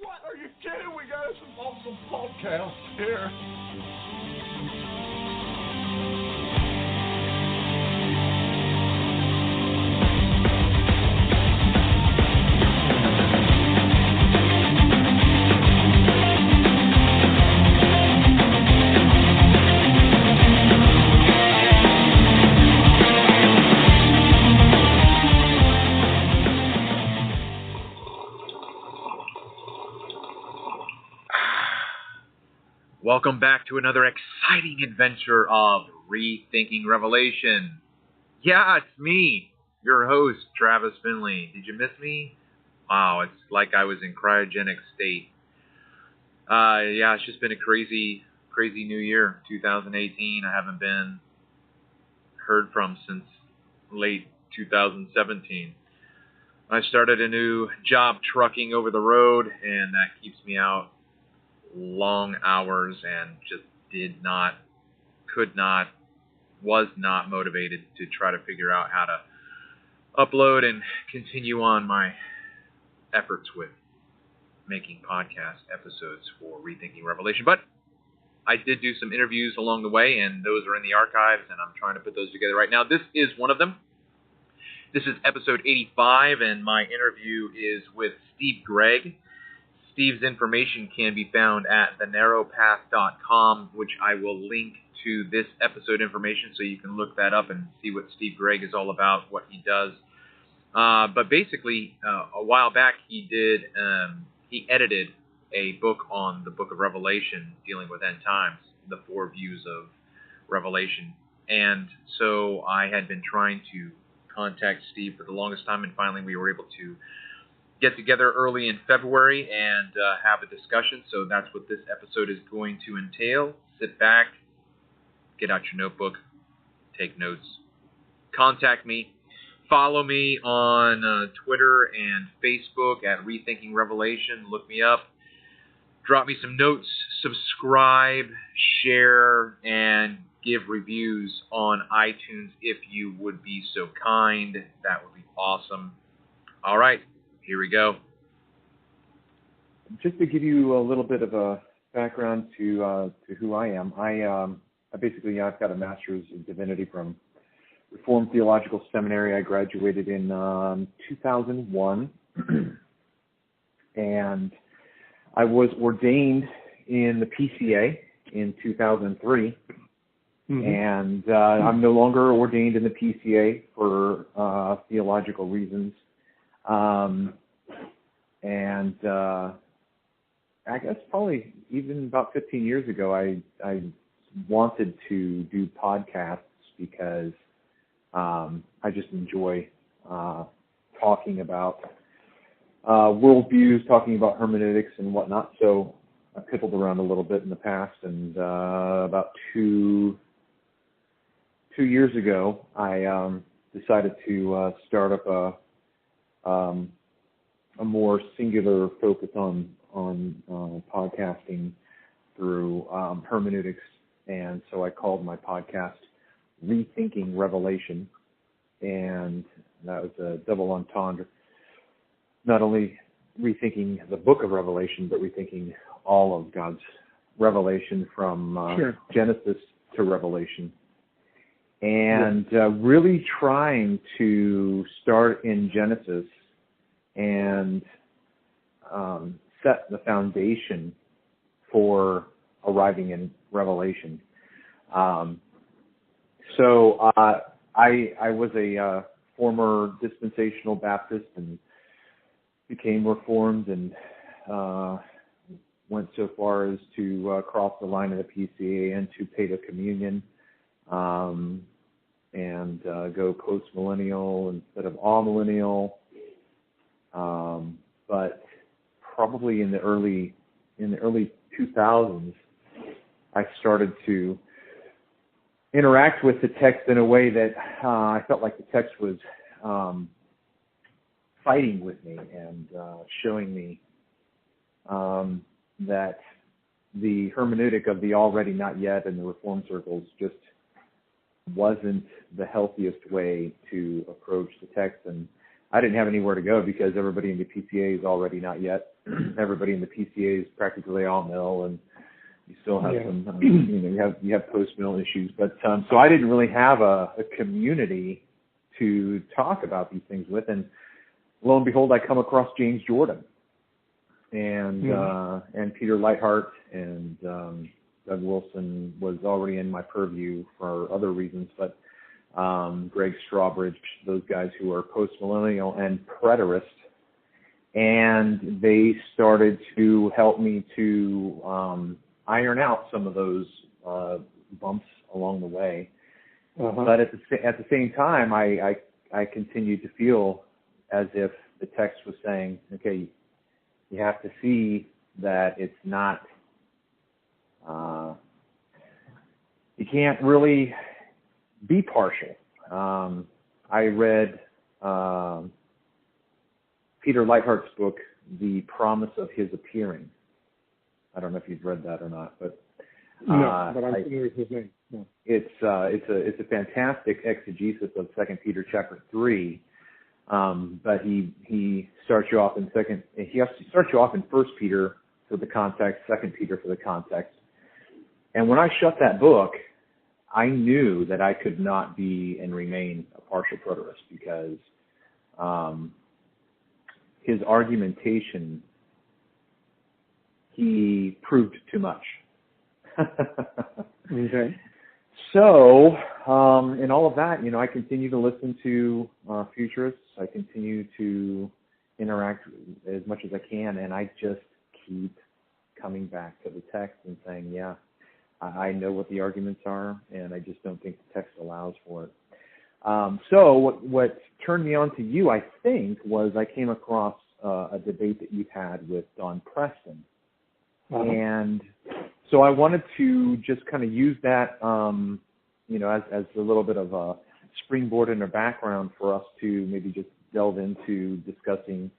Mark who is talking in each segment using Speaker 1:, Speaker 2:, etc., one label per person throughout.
Speaker 1: What? Are you kidding? We got some awesome podcasts here.
Speaker 2: Welcome back to another exciting adventure of Rethinking Revelation. Yeah, it's me, your host, Travis Finley. Did you miss me? Wow, it's like I was in cryogenic state. Yeah, it's just been a crazy new year, 2018. I haven't been heard from since late 2017. I started a new job trucking over the road, and that keeps me out long hours and just was not motivated to try to figure out how to upload and continue on my efforts with making podcast episodes for Rethinking Revelation. But I did do some interviews along the way, and those are in the archives, and I'm trying to put those together right now. This is one of them. This is episode 85, and my interview is with Steve Gregg. Steve's information can be found at thenarrowpath.com, which I will link to this episode information so you can look that up and see what Steve Gregg is all about, what he does. But basically, a while back he edited a book on the book of Revelation dealing with end times, the 4 views of Revelation. And so I had been trying to contact Steve for the longest time, and finally we were able to get together early in February and have a discussion. So that's what this episode is going to entail. Sit back, get out your notebook, take notes, contact me, follow me on Twitter and Facebook at Rethinking Revelation. Look me up, drop me some notes, subscribe, share, and give reviews on iTunes if you would be so kind. That would be awesome. All right. Here we go.
Speaker 3: Just to give you a little bit of a background to who I am, I've got a master's in divinity from Reformed Theological Seminary. I graduated in 2001, and I was ordained in the PCA in 2003. And I'm no longer ordained in the PCA for theological reasons. I guess probably even about 15 years ago, I wanted to do podcasts because I just enjoy talking about worldviews, talking about hermeneutics and whatnot. So I piddled around a little bit in the past, and about two years ago, I decided to start up a more singular focus on podcasting through hermeneutics, and so I called my podcast Rethinking Revelation, and that was a double entendre. Not only rethinking the book of Revelation, but rethinking all of God's revelation from Genesis to Revelation. And really trying to start in Genesis and set the foundation for arriving in Revelation. So I was a former dispensational Baptist and became Reformed, and went so far as to cross the line of the PCA and to pay the communion, and go post-millennial instead of all-millennial. But probably in the early 2000s, I started to interact with the text in a way that I felt like the text was fighting with me and showing me that the hermeneutic of the already not yet in the Reformed circles just wasn't the healthiest way to approach the text. And I didn't have anywhere to go because everybody in the PCA is already not yet. Everybody in the PCA is practically all mill, and you still have some, you have post mill issues. But so I didn't really have a community to talk about these things with. And lo and behold, I come across James Jordan and Peter Lightheart, and Doug Wilson was already in my purview for other reasons, but Gregg Strawbridge, those guys who are post-millennial and preterist, and they started to help me to iron out some of those bumps along the way. But at the same time, I continued to feel as if the text was saying, okay, you have to see that it's not, you can't really be partial. I read Peter Lightheart's book, The Promise of His Appearing. I don't know if you've read that or not, but
Speaker 4: no, but I'm familiar with his name. No.
Speaker 3: It's a fantastic exegesis of 2 Peter chapter 3. But he starts you off in 1 Peter for the context, 2 Peter for the context. And when I shut that book, I knew that I could not be and remain a partial preterist because his argumentation, he proved too much.
Speaker 4: Okay.
Speaker 3: So, in all of that, I continue to listen to futurists. I continue to interact as much as I can, and I just keep coming back to the text and saying, yeah, I know what the arguments are, and I just don't think the text allows for it. So what turned me on to you, I think, was I came across a debate that you had with Don Preston. And so I wanted to just kind of use that, as a little bit of a springboard and a background for us to maybe just delve into discussing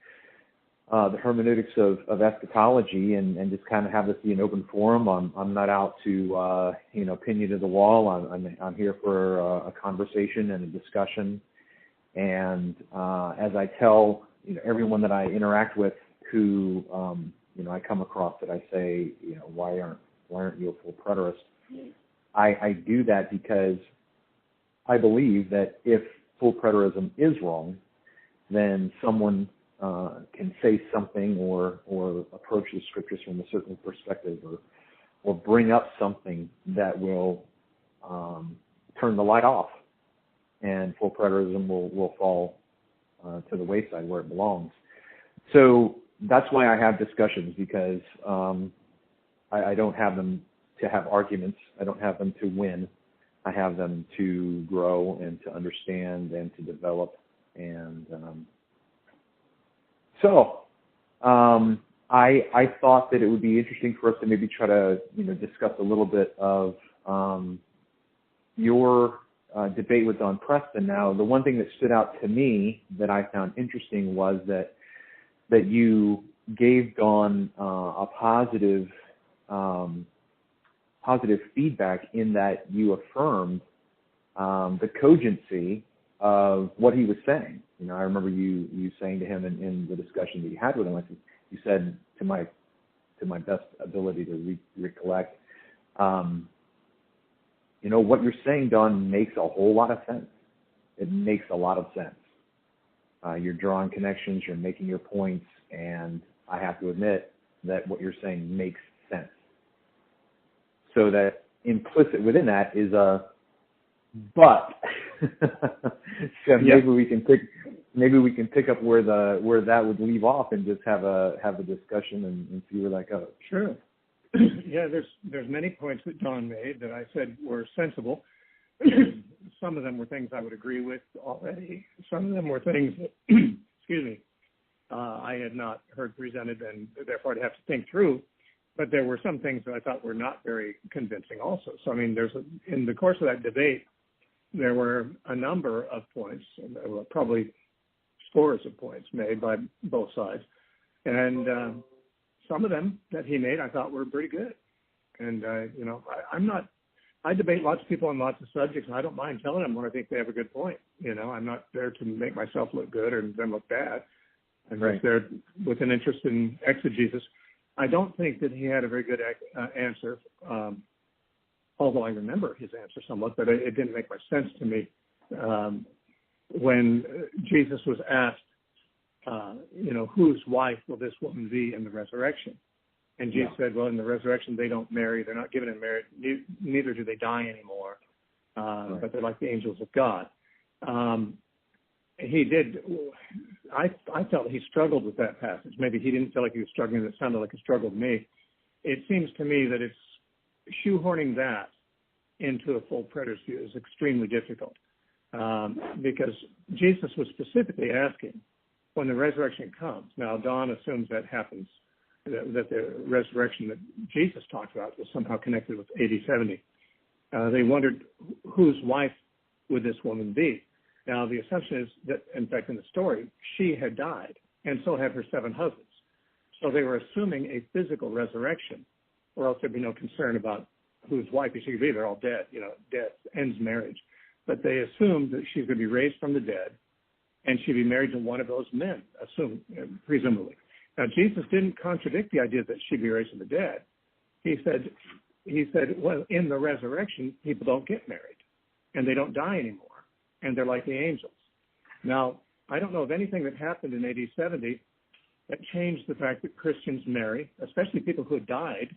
Speaker 3: the hermeneutics of eschatology and just kind of have this be an open forum. I'm not out to, pin you to the wall. I'm here for a conversation and a discussion. And as I tell, everyone that I interact with who, I come across that I say, why aren't you a full preterist? I do that because I believe that if full preterism is wrong, then someone can say something or approach the scriptures from a certain perspective or bring up something that will turn the light off, and full preterism will fall to the wayside where it belongs. So that's why I have discussions, because I don't have them to have arguments. I don't have them to win. I have them to grow and to understand and to develop. And so I thought that it would be interesting for us to maybe try to discuss a little bit of your debate with Don Preston. Now, the one thing that stood out to me that I found interesting was that you gave Don a positive feedback in that you affirmed the cogency of what he was saying. I remember you saying to him in the discussion that you had with him, you said, to my best ability to recollect, what you're saying, Don, makes a whole lot of sense. It makes a lot of sense. You're drawing connections, you're making your points, and I have to admit that what you're saying makes sense. So that implicit within that is a but. So maybe we can pick up where that would leave off and just have a discussion and see where that goes.
Speaker 4: Sure. Yeah, there's many points that Don made that I said were sensible. Some of them were things I would agree with already. Some of them were things that, excuse me, I had not heard presented and therefore I'd have to think through. But there were some things that I thought were not very convincing also. So, in the course of that debate, there were a number of points, and there were probably scores of points made by both sides. And some of them that he made I thought were pretty good. And, I'm not I debate lots of people on lots of subjects, and I don't mind telling them when I think they have a good point. I'm not there to make myself look good or them look bad. I'm just there with an interest in exegesis. I don't think that he had a very good answer, although I remember his answer somewhat, but it didn't make much sense to me. When Jesus was asked, whose wife will this woman be in the resurrection? And Jesus said, well, in the resurrection, they don't marry. They're not given in marriage. Neither do they die anymore. But they're like the angels of God. He did. I felt he struggled with that passage. Maybe he didn't feel like he was struggling. It sounded like a struggle to me. It seems to me that it's shoehorning that into a full preterist view is extremely difficult. Because Jesus was specifically asking when the resurrection comes. Now, Don assumes that happens, that the resurrection that Jesus talked about was somehow connected with AD 70. They wondered whose wife would this woman be. Now, the assumption is that, in fact, in the story, she had died, and so had her 7 husbands. So they were assuming a physical resurrection, or else there'd be no concern about whose wife she could be. They're all dead. Death ends marriage. But they assumed that she's going to be raised from the dead, and she'd be married to one of those men, presumably. Now, Jesus didn't contradict the idea that she'd be raised from the dead. He said, well, in the resurrection, people don't get married, and they don't die anymore, and they're like the angels. Now, I don't know of anything that happened in AD 70 that changed the fact that Christians marry, especially people who had died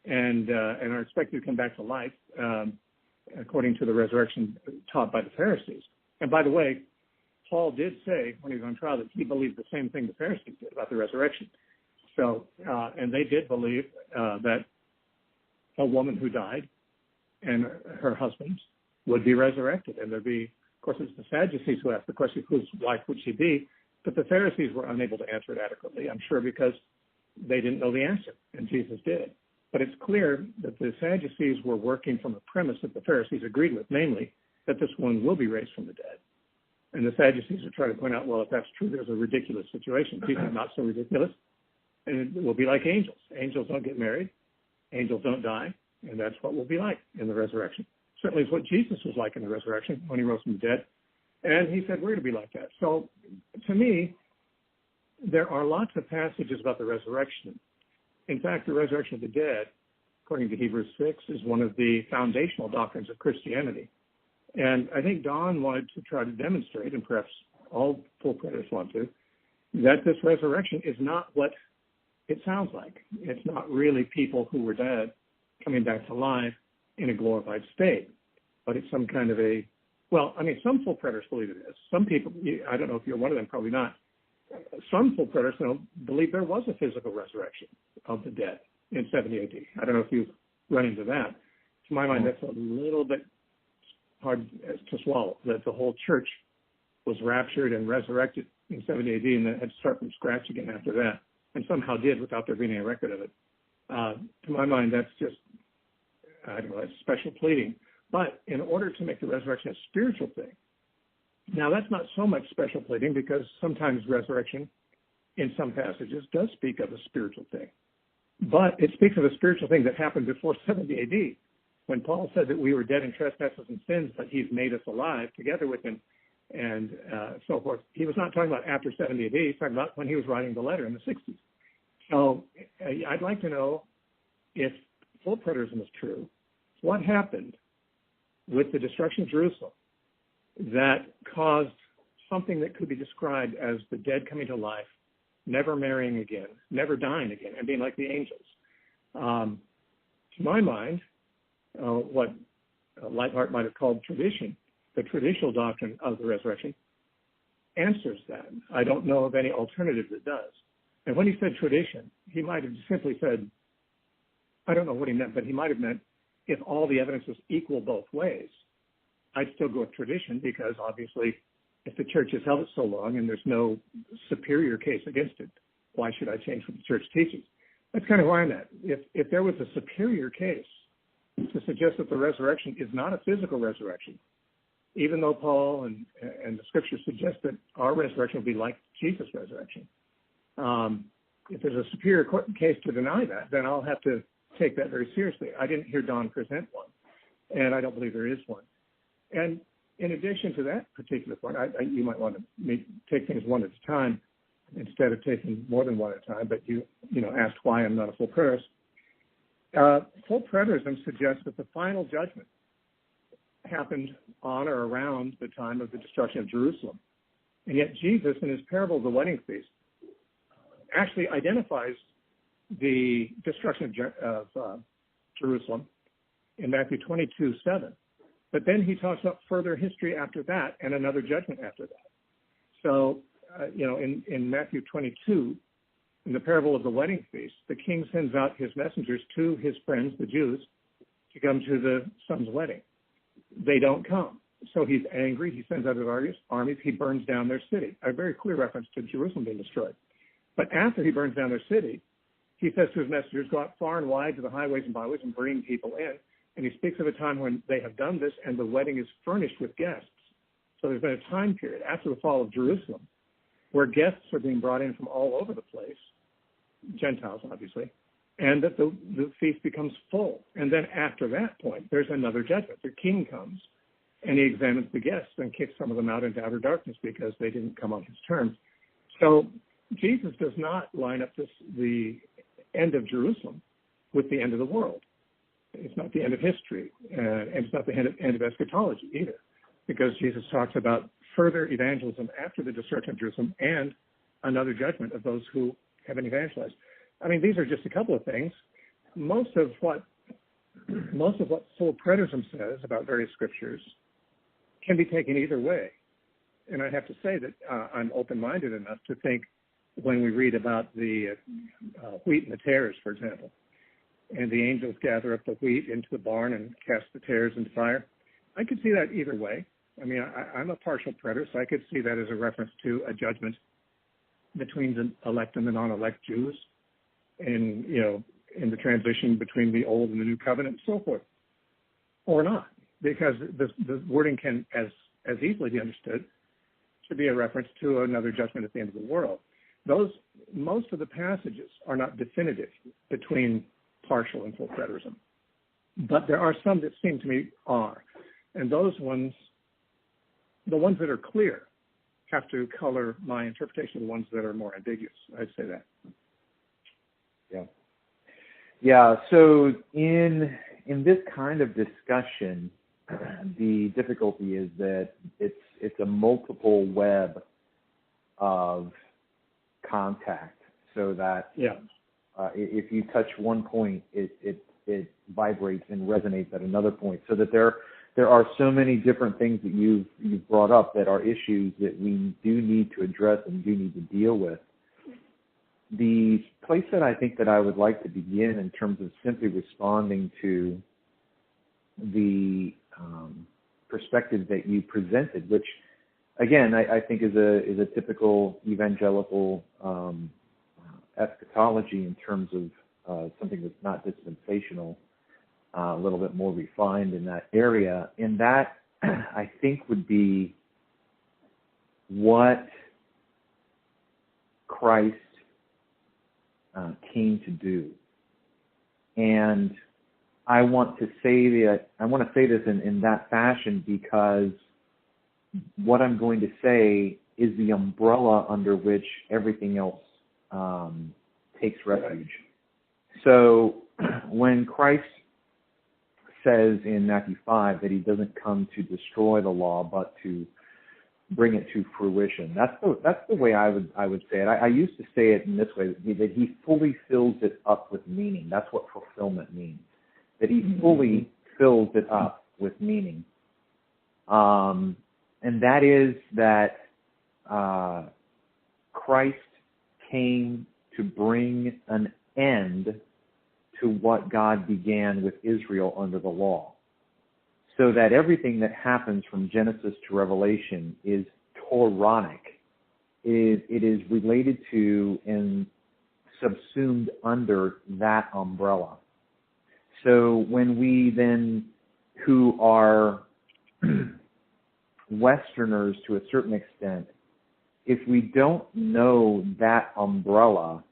Speaker 4: and are expected to come back to life, according to the resurrection taught by the Pharisees. And by the way, Paul did say when he was on trial that he believed the same thing the Pharisees did about the resurrection. So, and they did believe that a woman who died and her husband would be resurrected. And there'd be, of course, it's the Sadducees who asked the question, whose wife would she be? But the Pharisees were unable to answer it adequately, I'm sure, because they didn't know the answer, and Jesus did. But it's clear that the Sadducees were working from a premise that the Pharisees agreed with, namely that this woman will be raised from the dead. And the Sadducees are trying to point out, well, if that's true, there's a ridiculous situation. Jesus is not so ridiculous. And it will be like angels. Angels don't get married. Angels don't die. And that's what we'll be like in the resurrection. Certainly is what Jesus was like in the resurrection when he rose from the dead. And he said, we're going to be like that. So to me, there are lots of passages about the resurrection. In fact, the resurrection of the dead, according to Hebrews 6, is one of the foundational doctrines of Christianity. And I think Don wanted to try to demonstrate, and perhaps all full preterists want to, that this resurrection is not what it sounds like. It's not really people who were dead coming back to life in a glorified state, but it's some kind of a, well, I mean, some full preterists believe it is. Some people, I don't know if you're one of them, probably not. Some full preterists believe there was a physical resurrection of the dead in 70 AD. I don't know if you've run into that. To my mind, that's a little bit hard to swallow, that the whole church was raptured and resurrected in 70 AD and then had to start from scratch again after that, and somehow did without there being a record of it. To my mind, that's just, I don't know, that's special pleading. But in order to make the resurrection a spiritual thing, now that's not so much special pleading because sometimes resurrection in some passages does speak of a spiritual thing. But it speaks of a spiritual thing that happened before 70 AD. When Paul said that we were dead in trespasses and sins, but he's made us alive together with him and so forth, he was not talking about after 70 AD. He's talking about when he was writing the letter in the 60s. So I'd like to know if full preterism is true, what happened with the destruction of Jerusalem that caused something that could be described as the dead coming to life, never marrying again, never dying again, and being like the angels. To my mind, what Lightheart might have called tradition, the traditional doctrine of the resurrection, answers that. I don't know of any alternative that does. And when he said tradition, he might have simply said, I don't know what he meant, but he might have meant if all the evidence was equal both ways, I'd still go with tradition because obviously if the church has held it so long and there's no superior case against it, why should I change what the church teaches? That's kind of where I'm at. If there was a superior case to suggest that the resurrection is not a physical resurrection, even though Paul and the scriptures suggest that our resurrection will be like Jesus' resurrection, if there's a superior case to deny that, then I'll have to take that very seriously. I didn't hear Don present one. and I don't believe there is one. And in addition to that particular point, you might want to take things one at a time instead of taking more than one at a time, but you asked why I'm not a full preterist. Full preterism suggests that the final judgment happened on or around the time of the destruction of Jerusalem. And yet Jesus, in his parable of the wedding feast, actually identifies the destruction of Jerusalem in Matthew 22:7. But then he talks about further history after that and another judgment after that. So, in Matthew 22, in the parable of the wedding feast, the king sends out his messengers to his friends, the Jews, to come to the son's wedding. They don't come. So he's angry. He sends out his armies. He burns down their city. A very clear reference to Jerusalem being destroyed. But after he burns down their city, he says to his messengers, go out far and wide to the highways and byways and bring people in. And he speaks of a time when they have done this and the wedding is furnished with guests. So there's been a time period after the fall of Jerusalem where guests are being brought in from all over the place, Gentiles obviously, and that the feast becomes full. And then after that point, there's another judgment. The king comes and he examines the guests and kicks some of them out into outer darkness because they didn't come on his terms. So Jesus does not line up the end of Jerusalem with the end of the world. It's not the end of history, and it's not the end of eschatology either, because Jesus talks about further evangelism after the destruction of Jerusalem and another judgment of those who haven't evangelized. I mean, these are just a couple of things. Most of what full preterism says about various scriptures can be taken either way. And I have to say that I'm open-minded enough to think when we read about the wheat and the tares, for example, and the angels gather up the wheat into the barn and cast the tares into fire, I could see that either way. I mean, I'm a partial preterist, so I could see that as a reference to a judgment between the elect and the non-elect Jews, and in the transition between the old and the new covenant and so forth, or not, because the wording can as easily be understood to be a reference to another judgment at the end of the world. Most of the passages are not definitive between partial and full preterism, but there are some that seem to me are, and those ones, the ones that are clear, have to color my interpretation of the ones that are more ambiguous. I'd say that.
Speaker 3: Yeah. So in this kind of discussion, the difficulty is that it's a multiple web of contact, so that if you touch one point, it vibrates and resonates at another point, so that there are so many different things that you've brought up that are issues that we do need to address and do need to deal with. The place that I think that I would like to begin in terms of simply responding to the perspective that you presented, which again I think is a typical evangelical eschatology in terms of something that's not dispensational, a little bit more refined in that area, and that I think would be what Christ came to do. And I want to say this in that fashion because what I'm going to say is the umbrella under which everything else takes refuge. So when Christ says in Matthew 5 that he doesn't come to destroy the law but to bring it to fruition, that's the way I would say it. I used to say it in this way, that he fully fills it up with meaning. That's what fulfillment means, that he fully fills it up with meaning. And that is that Christ came to bring an end to what God began with Israel under the law. So that everything that happens from Genesis to Revelation is Toranic. It is related to and subsumed under that umbrella. So when we then, who are Westerners to a certain extent, if we don't know that umbrella,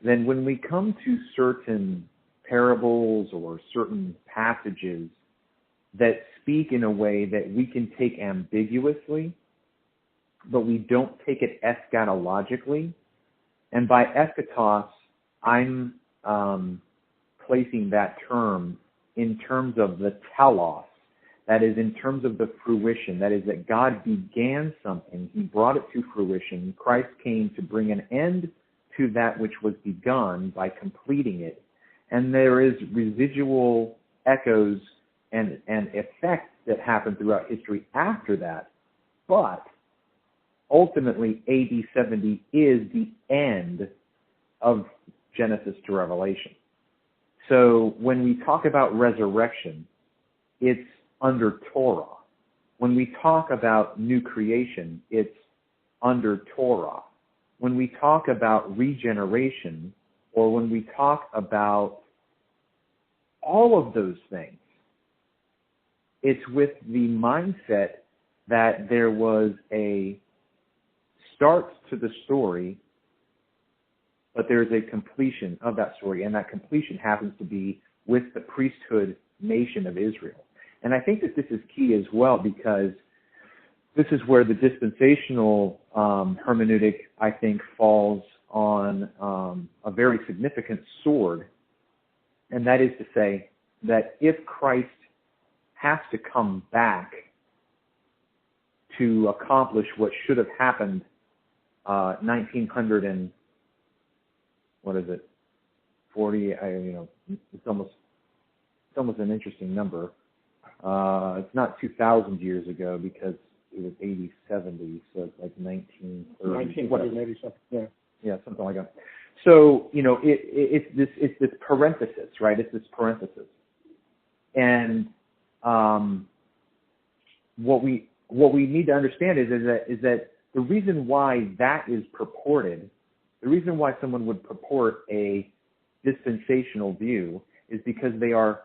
Speaker 3: then when we come to certain parables or certain passages, that speak in a way that we can take ambiguously, but we don't take it eschatologically. And by eschatos, I'm placing that term in terms of the telos, that is in terms of the fruition, that is that God began something, he brought it to fruition, Christ came to bring an end to that which was begun by completing it, and there is residual echoes and effects that happen throughout history after that, but ultimately AD 70 is the end of Genesis to Revelation. So when we talk about resurrection, it's under Torah. When we talk about new creation, it's under Torah. When we talk about regeneration, or when we talk about all of those things, it's with the mindset that there was a start to the story, but there's a completion of that story, and that completion happens to be with the priesthood nation of Israel. And I think that this is key as well, because this is where the dispensational hermeneutic, I think, falls on a very significant sword, and that is to say that if Christ has to come back to accomplish what should have happened 1900 and what is it, 40? It's almost an interesting number. It's not 2,000 years ago because it was 80, 70, so it's like 1930.
Speaker 4: 1980 something. Yeah.
Speaker 3: Yeah, something like that. So it's this parenthesis, right? It's this parenthesis, and what we need to understand is that the reason why that is purported, the reason why someone would purport a dispensational view is because they are,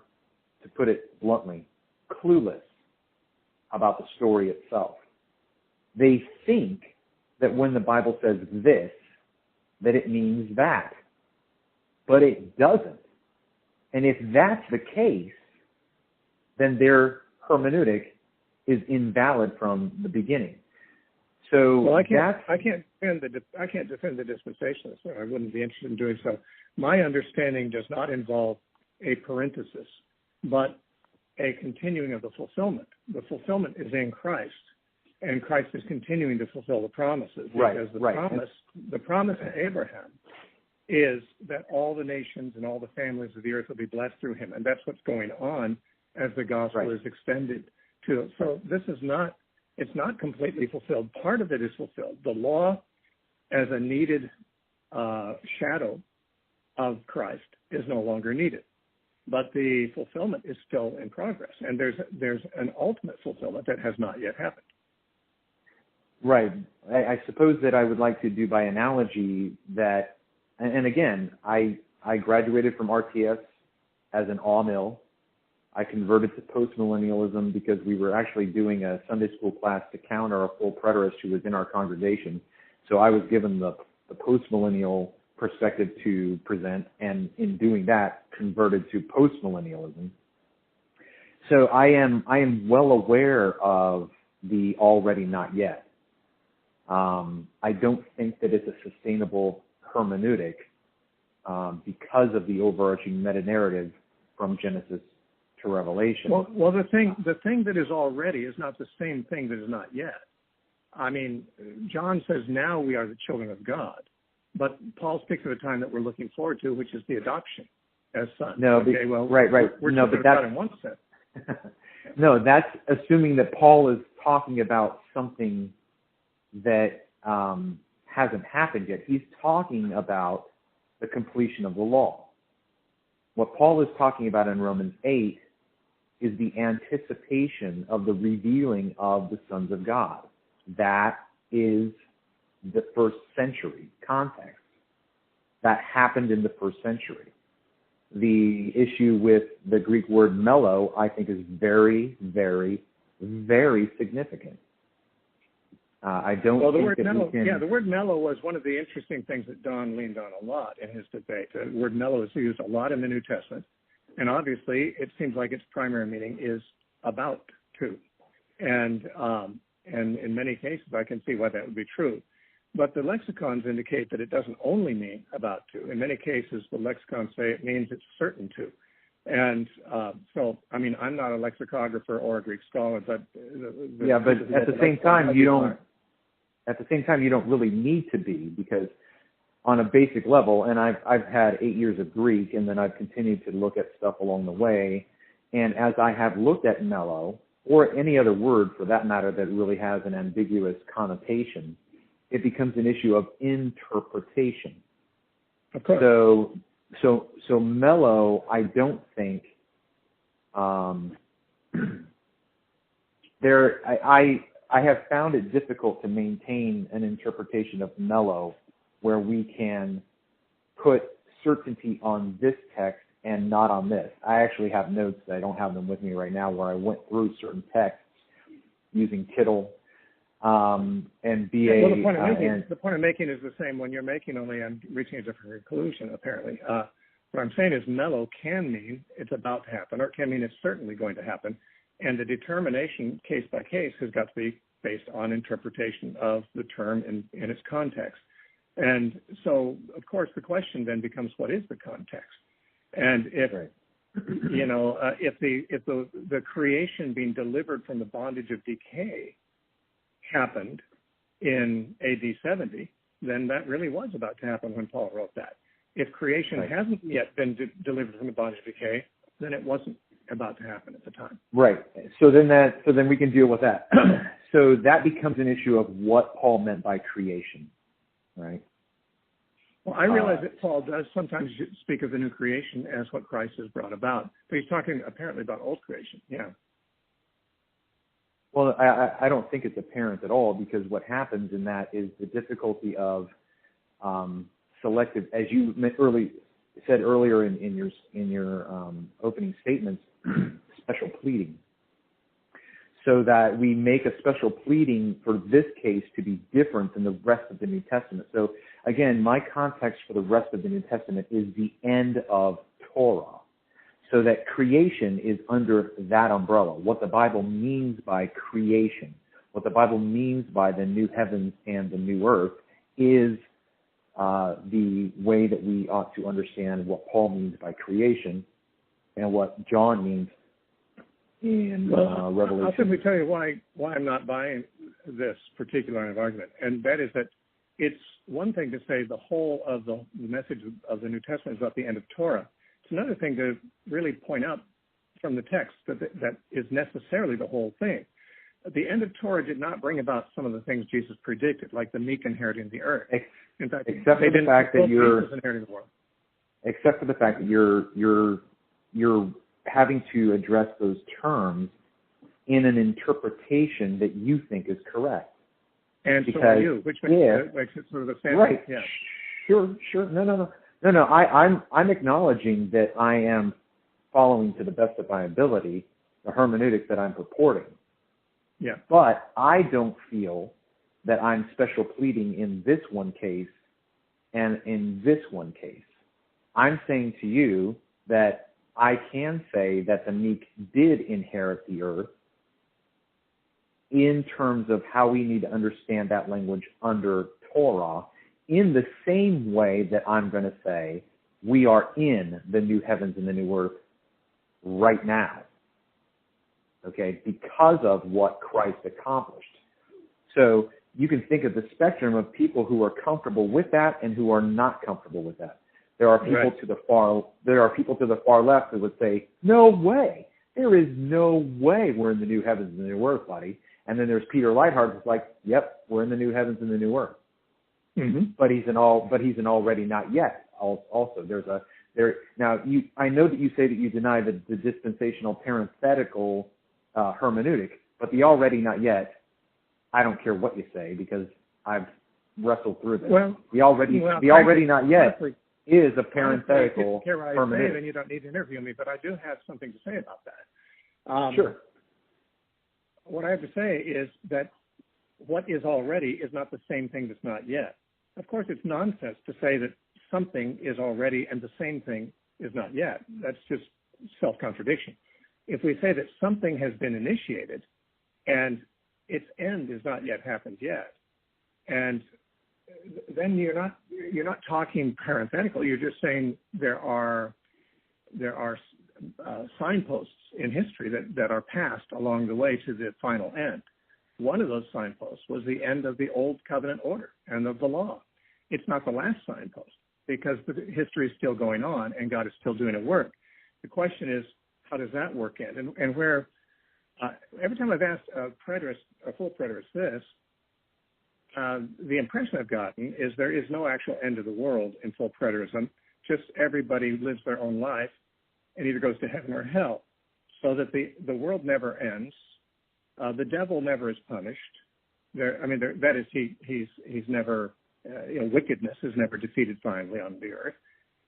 Speaker 3: to put it bluntly, clueless about the story itself. They think that when the Bible says this, that it means that. But it doesn't. And if that's the case, then their hermeneutic is invalid from the beginning. So
Speaker 4: well, I can't defend the dispensationalists. So I wouldn't be interested in doing so. My understanding does not involve a parenthesis, but a continuing of the fulfillment. The fulfillment is in Christ, and Christ is continuing to fulfill the promises. Because the promise to Abraham is that all the nations and all the families of the earth will be blessed through him, and that's what's going on as the gospel is extended to it. So this is not, it's not completely fulfilled. Part of it is fulfilled. The law as a needed shadow of Christ is no longer needed. But the fulfillment is still in progress, and there's an ultimate fulfillment that has not yet happened.
Speaker 3: Right. I suppose that I would like to do by analogy that, and again, I graduated from RTS as an AWMIL. I converted to postmillennialism because we were actually doing a Sunday school class to counter a full preterist who was in our congregation. So I was given the postmillennial perspective to present, and in doing that, converted to postmillennialism. So I am well aware of the already not yet. I don't think that it's a sustainable hermeneutic because of the overarching meta-narrative from Genesis to Revelation.
Speaker 4: Well, the thing that is already is not the same thing that is not yet. I mean, John says now we are the children of God. But Paul speaks of a time that we're looking forward to, which is the adoption as sons.
Speaker 3: No,
Speaker 4: okay, well,
Speaker 3: right.
Speaker 4: We're
Speaker 3: no, but that's
Speaker 4: in one sense.
Speaker 3: No, that's assuming that Paul is talking about something that hasn't happened yet. He's talking about the completion of the law. What Paul is talking about in Romans 8 is the anticipation of the revealing of the sons of God. That is the first century context. That happened in the first century. The issue with the Greek word mellow, I think, is very, very, very significant. I don't
Speaker 4: well, the
Speaker 3: think
Speaker 4: word
Speaker 3: that
Speaker 4: mellow,
Speaker 3: we can...
Speaker 4: Yeah, the word mellow was one of the interesting things that Don leaned on a lot in his debate. The word mellow is used a lot in the New Testament, and obviously it seems like its primary meaning is about to. And in many cases, I can see why that would be true. But the lexicons indicate that it doesn't only mean about to. In many cases, the lexicons say it means it's certain to. And so, I mean, I'm not a lexicographer or a Greek scholar, but
Speaker 3: but at the same time, you don't. At the same time, you don't really need to be, because on a basic level, and I've had 8 years of Greek, and then I've continued to look at stuff along the way. And as I have looked at mellow, or any other word for that matter that really has an ambiguous connotation, it becomes an issue of interpretation.
Speaker 4: Of course.
Speaker 3: So mellow, I don't think I have found it difficult to maintain an interpretation of mellow where we can put certainty on this text and not on this. I actually have notes, I don't have them with me right now, where I went through certain texts using Kittle and BA.
Speaker 4: Well, the point I'm making is the same one you're making, only I'm reaching a different conclusion, apparently. What I'm saying is mellow can mean it's about to happen, or it can mean it's certainly going to happen. And the determination case by case has got to be based on interpretation of the term in its context. And so, of course, the question then becomes, what is the context? And if, if the creation being delivered from the bondage of decay happened in AD 70, then that really was about to happen when Paul wrote that. If creation hasn't yet been delivered from the bondage of decay, then it wasn't about to happen at the time.
Speaker 3: Right. So then we can deal with that. So that becomes an issue of what Paul meant by creation, right?
Speaker 4: Well, I realize that Paul does sometimes speak of the new creation as what Christ has brought about, but he's talking apparently about old creation. Yeah.
Speaker 3: Well, I don't think it's apparent at all, because what happens in that is the difficulty of selective, as you said earlier in your opening statements, special pleading. So that we make a special pleading for this case to be different than the rest of the New Testament. So again, my context for the rest of the New Testament is the end of Torah. So that creation is under that umbrella. What the Bible means by creation, what the Bible means by the new heavens and the new earth, is the way that we ought to understand what Paul means by creation and what John means in Revelation.
Speaker 4: I'll simply tell you why I'm not buying this particular line of argument, and that is that it's one thing to say the whole of the message of the New Testament is about the end of Torah. It's another thing to really point out from the text that is necessarily the whole thing. The end of Torah did not bring about some of the things Jesus predicted, like the meek inheriting the earth. In fact,
Speaker 3: except for the fact that you're having to address those terms in an interpretation that you think is correct.
Speaker 4: And because, so are you, which makes it sort of the same.
Speaker 3: Right.
Speaker 4: Yeah.
Speaker 3: Sure. No. I'm acknowledging that I am following to the best of my ability the hermeneutics that I'm purporting.
Speaker 4: Yeah.
Speaker 3: But I don't feel that I'm special pleading in this one case and in this one case. I'm saying to you that I can say that the meek did inherit the earth in terms of how we need to understand that language under Torah, in the same way that I'm going to say we are in the new heavens and the new earth right now, okay, because of what Christ accomplished. So you can think of the spectrum of people who are comfortable with that and who are not comfortable with that. There are people to the far left who would say, no way. There is no way we're in the new heavens and the new earth, buddy. And then there's Peter Leithart who's like, yep, we're in the new heavens and the new earth. Mm-hmm. But he's an already not yet. Also, I know that you say that you deny the dispensational parenthetical hermeneutic, but the already not yet, I don't care what you say because I've wrestled through this. The already not yet is a parenthetical
Speaker 4: if you care what I
Speaker 3: hermeneutic.
Speaker 4: say, then you don't need to interview me, but I do have something to say about that.
Speaker 3: Sure.
Speaker 4: What I have to say is that what is already is not the same thing that's not yet. Of course, it's nonsense to say that something is already and the same thing is not yet. That's just self-contradiction. if we say that something has been initiated and its end is not yet happened yet, and then you're not talking parenthetical. You're just saying there are signposts in history that are passed along the way to the final end. One of those signposts was the end of the old covenant order and of the law. It's not the last signpost because the history is still going on and God is still doing a work. The question is, how does that work end? And where every time I've asked a full preterist this, the impression I've gotten is there is no actual end of the world in full preterism. Just everybody lives their own life and either goes to heaven or hell, so that the world never ends. The devil never is punished. That is, he's never, wickedness is never defeated finally on the earth,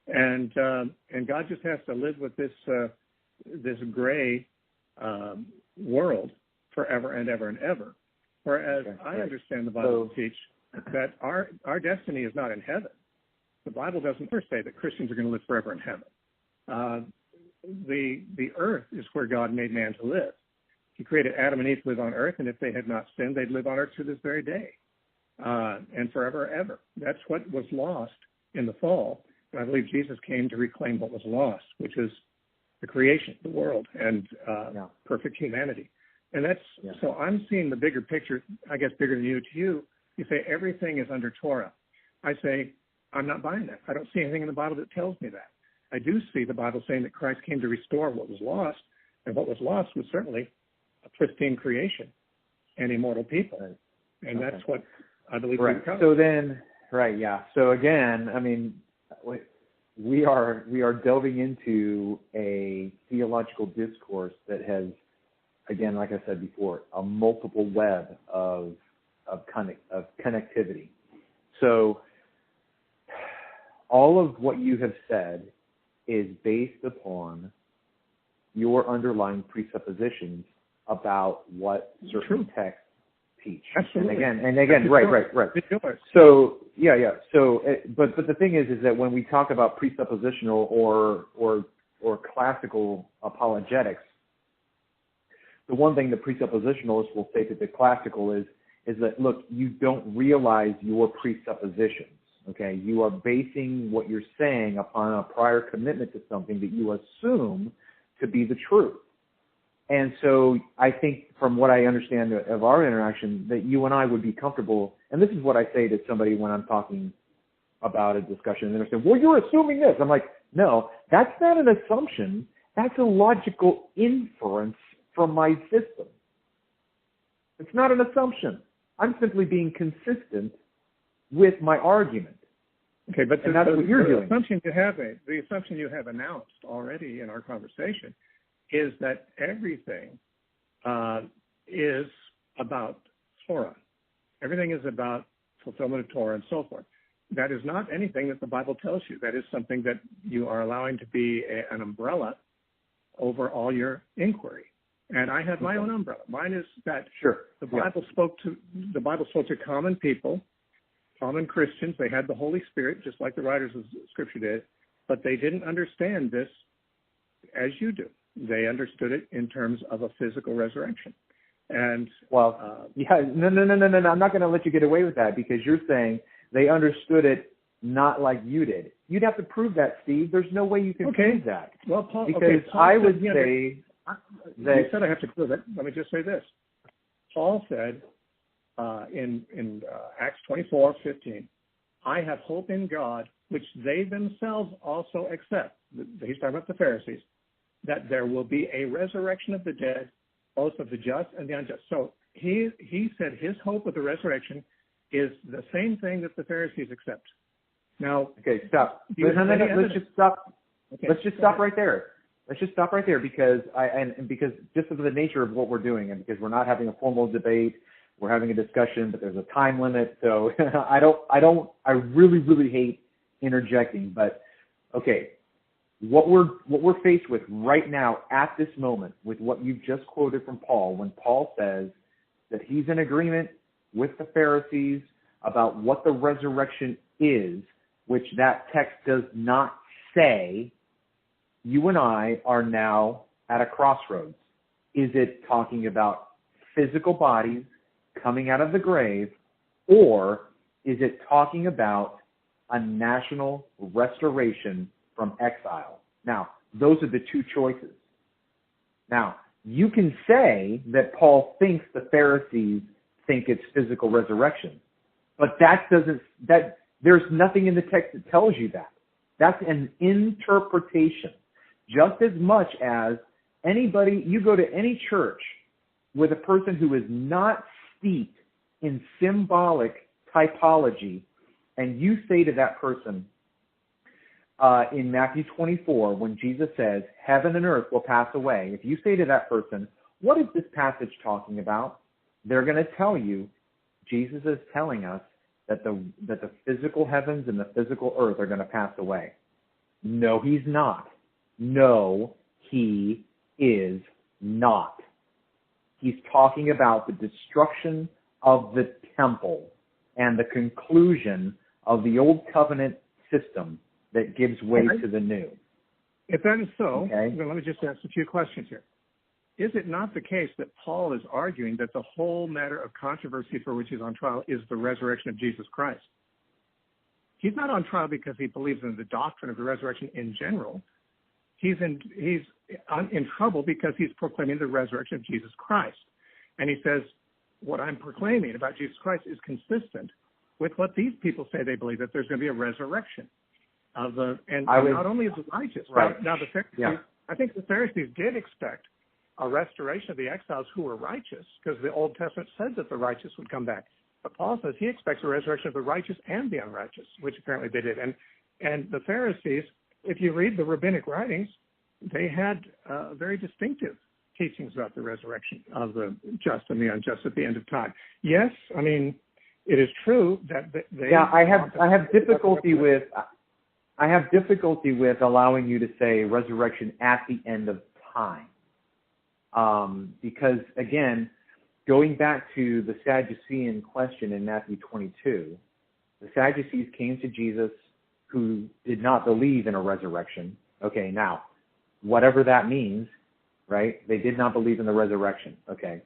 Speaker 4: and God just has to live with this gray world forever and ever and ever. Whereas I understand the Bible to teach that our destiny is not in heaven. The Bible doesn't first say that Christians are going to live forever in heaven. The earth is where God made man to live. He created Adam and Eve to live on earth, and if they had not sinned, they'd live on earth to this very day, and forever and ever. That's what was lost in the fall. And I believe Jesus came to reclaim what was lost, which is the creation, the world, and perfect humanity. And so I'm seeing the bigger picture, I guess bigger than you. To you, you say everything is under Torah. I say, I'm not buying that. I don't see anything in the Bible that tells me that. I do see the Bible saying that Christ came to restore what was lost, and what was lost was certainly a pristine creation and immortal people.
Speaker 3: Right.
Speaker 4: And that's what I believe.
Speaker 3: Right. So then, right, yeah. So again, I mean, we are delving into a theological discourse that has, again, like I said before, a multiple web of connectivity. So all of what you have said is based upon your underlying presuppositions about what certain texts teach.
Speaker 4: Absolutely.
Speaker 3: And again, right. So yeah. So, but the thing is that when we talk about presuppositional or classical apologetics, the one thing the presuppositionalists will say to the classical is that, look, you don't realize your presuppositions. Okay, you are basing what you're saying upon a prior commitment to something that you assume to be the truth. And so I think from what I understand of our interaction that you and I would be comfortable, and this is what I say to somebody when I'm talking about a discussion, and they're saying, well, you're assuming this. I'm like, no, that's not an assumption. That's a logical inference from my system. It's not an assumption. I'm simply being consistent with my argument.
Speaker 4: Okay, but
Speaker 3: that's what you're doing.
Speaker 4: The assumption you have announced already in our conversation is that everything is about Torah. Everything is about fulfillment of Torah and so forth. That is not anything that the Bible tells you. That is something that you are allowing to be an umbrella over all your inquiry. And I have my own umbrella. Mine is that the Bible spoke to common people, common Christians. They had the Holy Spirit, just like the writers of Scripture did, but they didn't understand this as you do. They understood it in terms of a physical resurrection. And
Speaker 3: no, I'm not going to let you get away with that because you're saying they understood it not like you did. You'd have to prove that, Steve. There's no way you can prove that.
Speaker 4: Well, Paul,
Speaker 3: because
Speaker 4: Paul
Speaker 3: I would say that
Speaker 4: you said I have to prove it. Let me just say this. Paul said in Acts 24:15, I have hope in God, which they themselves also accept. He's talking about the Pharisees, that there will be a resurrection of the dead, both of the just and the unjust. So he said his hope of the resurrection is the same thing that the Pharisees accept. Now,
Speaker 3: okay, stop. Let's just stop. Okay, let's just stop right there. Let's just stop right there because because just of the nature of what we're doing, and because we're not having a formal debate, we're having a discussion, but there's a time limit. So I really hate interjecting, but okay. What we're faced with right now at this moment with what you've just quoted from Paul, when Paul says that he's in agreement with the Pharisees about what the resurrection is, which that text does not say, you and I are now at a crossroads. Is it talking about physical bodies coming out of the grave, or is it talking about a national restoration from exile? Now, those are the two choices. Now, you can say that Paul thinks the Pharisees think it's physical resurrection, but there's nothing in the text that tells you that. That's an interpretation. Just as much as you go to any church with a person who is not steeped in symbolic typology, and you say to that person in Matthew 24, when Jesus says, heaven and earth will pass away, if you say to that person, what is this passage talking about? They're going to tell you, Jesus is telling us that the physical heavens and the physical earth are going to pass away. No, he's not. No, he is not. He's talking about the destruction of the temple and the conclusion of the old covenant system that gives way to the new.
Speaker 4: If that is so,
Speaker 3: okay,
Speaker 4: then let me just ask a few questions here. Is it not the case that Paul is arguing that the whole matter of controversy for which he's on trial is the resurrection of Jesus Christ? He's not on trial because he believes in the doctrine of the resurrection in general. He's in trouble because he's proclaiming the resurrection of Jesus Christ. And he says, what I'm proclaiming about Jesus Christ is consistent with what these people say they believe, that there's going to be a resurrection of not only of the righteous.
Speaker 3: Right.
Speaker 4: Now the Pharisees, I think the Pharisees did expect a restoration of the exiles who were righteous, because the Old Testament said that the righteous would come back. But Paul says he expects a resurrection of the righteous and the unrighteous, which apparently they did. And the Pharisees, if you read the rabbinic writings, they had very distinctive teachings about the resurrection of the just and the unjust at the end of time. Yes, I mean, it is true that they... Yeah,
Speaker 3: I have difficulty with allowing you to say resurrection at the end of time. Because, again, going back to the Sadducean question in Matthew 22, the Sadducees came to Jesus who did not believe in a resurrection. Okay, now, whatever that means, right? They did not believe in the resurrection. Okay.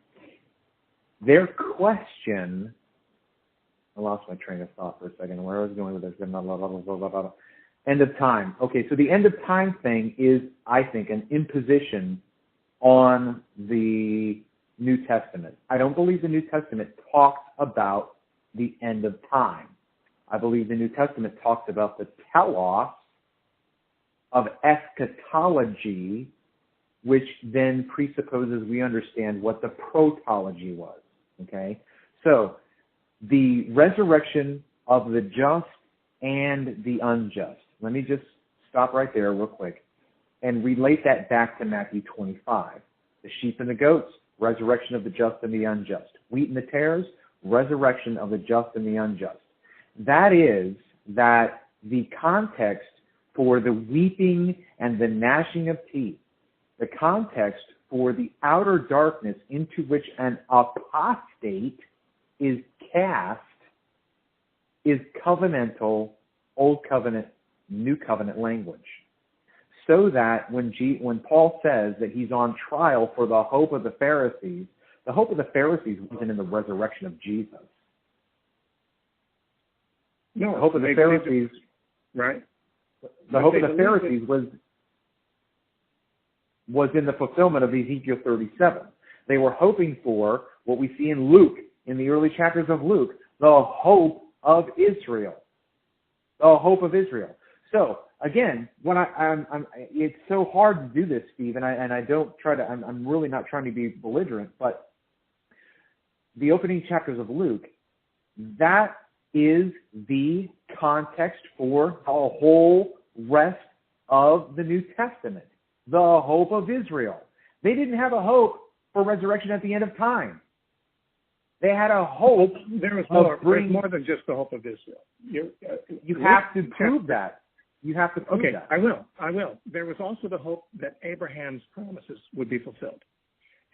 Speaker 3: Their question... I lost my train of thought for a second. Where I was going with this? Blah, blah, blah, blah, blah, blah. End of time. Okay, so the end of time thing is, I think, an imposition on the New Testament. I don't believe the New Testament talks about the end of time. I believe the New Testament talks about the telos of eschatology, which then presupposes we understand what the protology was. Okay? So, the resurrection of the just and the unjust. Let me just stop right there real quick and relate that back to Matthew 25. The sheep and the goats, resurrection of the just and the unjust. Wheat and the tares, resurrection of the just and the unjust. That is that the context for the weeping and the gnashing of teeth, the context for the outer darkness into which an apostate is cast, is covenantal, Old Covenant, New Covenant language. So that when Paul says that he's on trial for the hope of the Pharisees wasn't in the resurrection of Jesus.
Speaker 4: No,
Speaker 3: the hope of the Pharisees,
Speaker 4: right?
Speaker 3: The hope of the Pharisees was in the fulfillment of Ezekiel 37. They were hoping for what we see in Luke, in the early chapters of Luke, the hope of Israel. The hope of Israel. So, again, when it's so hard to do this, Steve, and I don't try to, I'm really not trying to be belligerent, but the opening chapters of Luke, that is the context for the whole rest of the New Testament. The hope of Israel. They didn't have a hope for resurrection at the end of time. They had a hope.
Speaker 4: There was more than just the hope of Israel.
Speaker 3: You have to prove that. You have to prove that.
Speaker 4: I will. There was also the hope that Abraham's promises would be fulfilled.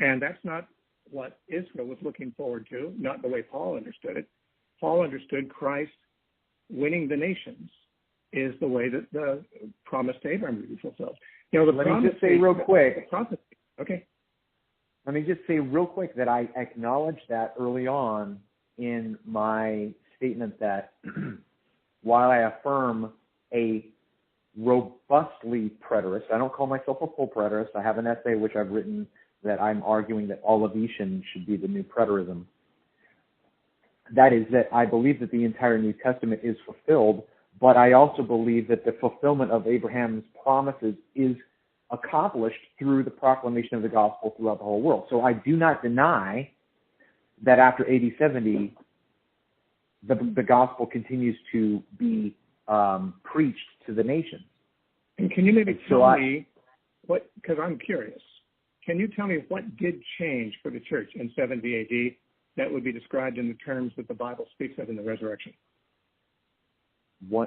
Speaker 4: And that's not what Israel was looking forward to, not the way Paul understood it. Paul understood Christ winning the nations is the way that the promise to Abraham would be fulfilled.
Speaker 3: Let me just say real quick.
Speaker 4: Okay.
Speaker 3: Let me just say real quick that I acknowledged that early on in my statement that while I affirm a robustly preterist, I don't call myself a full preterist. I have an essay which I've written that I'm arguing that Olivetian should be the new preterism. That is that I believe that the entire New Testament is fulfilled, but I also believe that the fulfillment of Abraham's promises is accomplished through the proclamation of the gospel throughout the whole world. So I do not deny that after AD 70, the gospel continues to be preached to the nations.
Speaker 4: And can you maybe tell me what, because I'm curious, can you tell me what did change for the church in 70 AD that would be described in the terms that the Bible speaks of in the resurrection?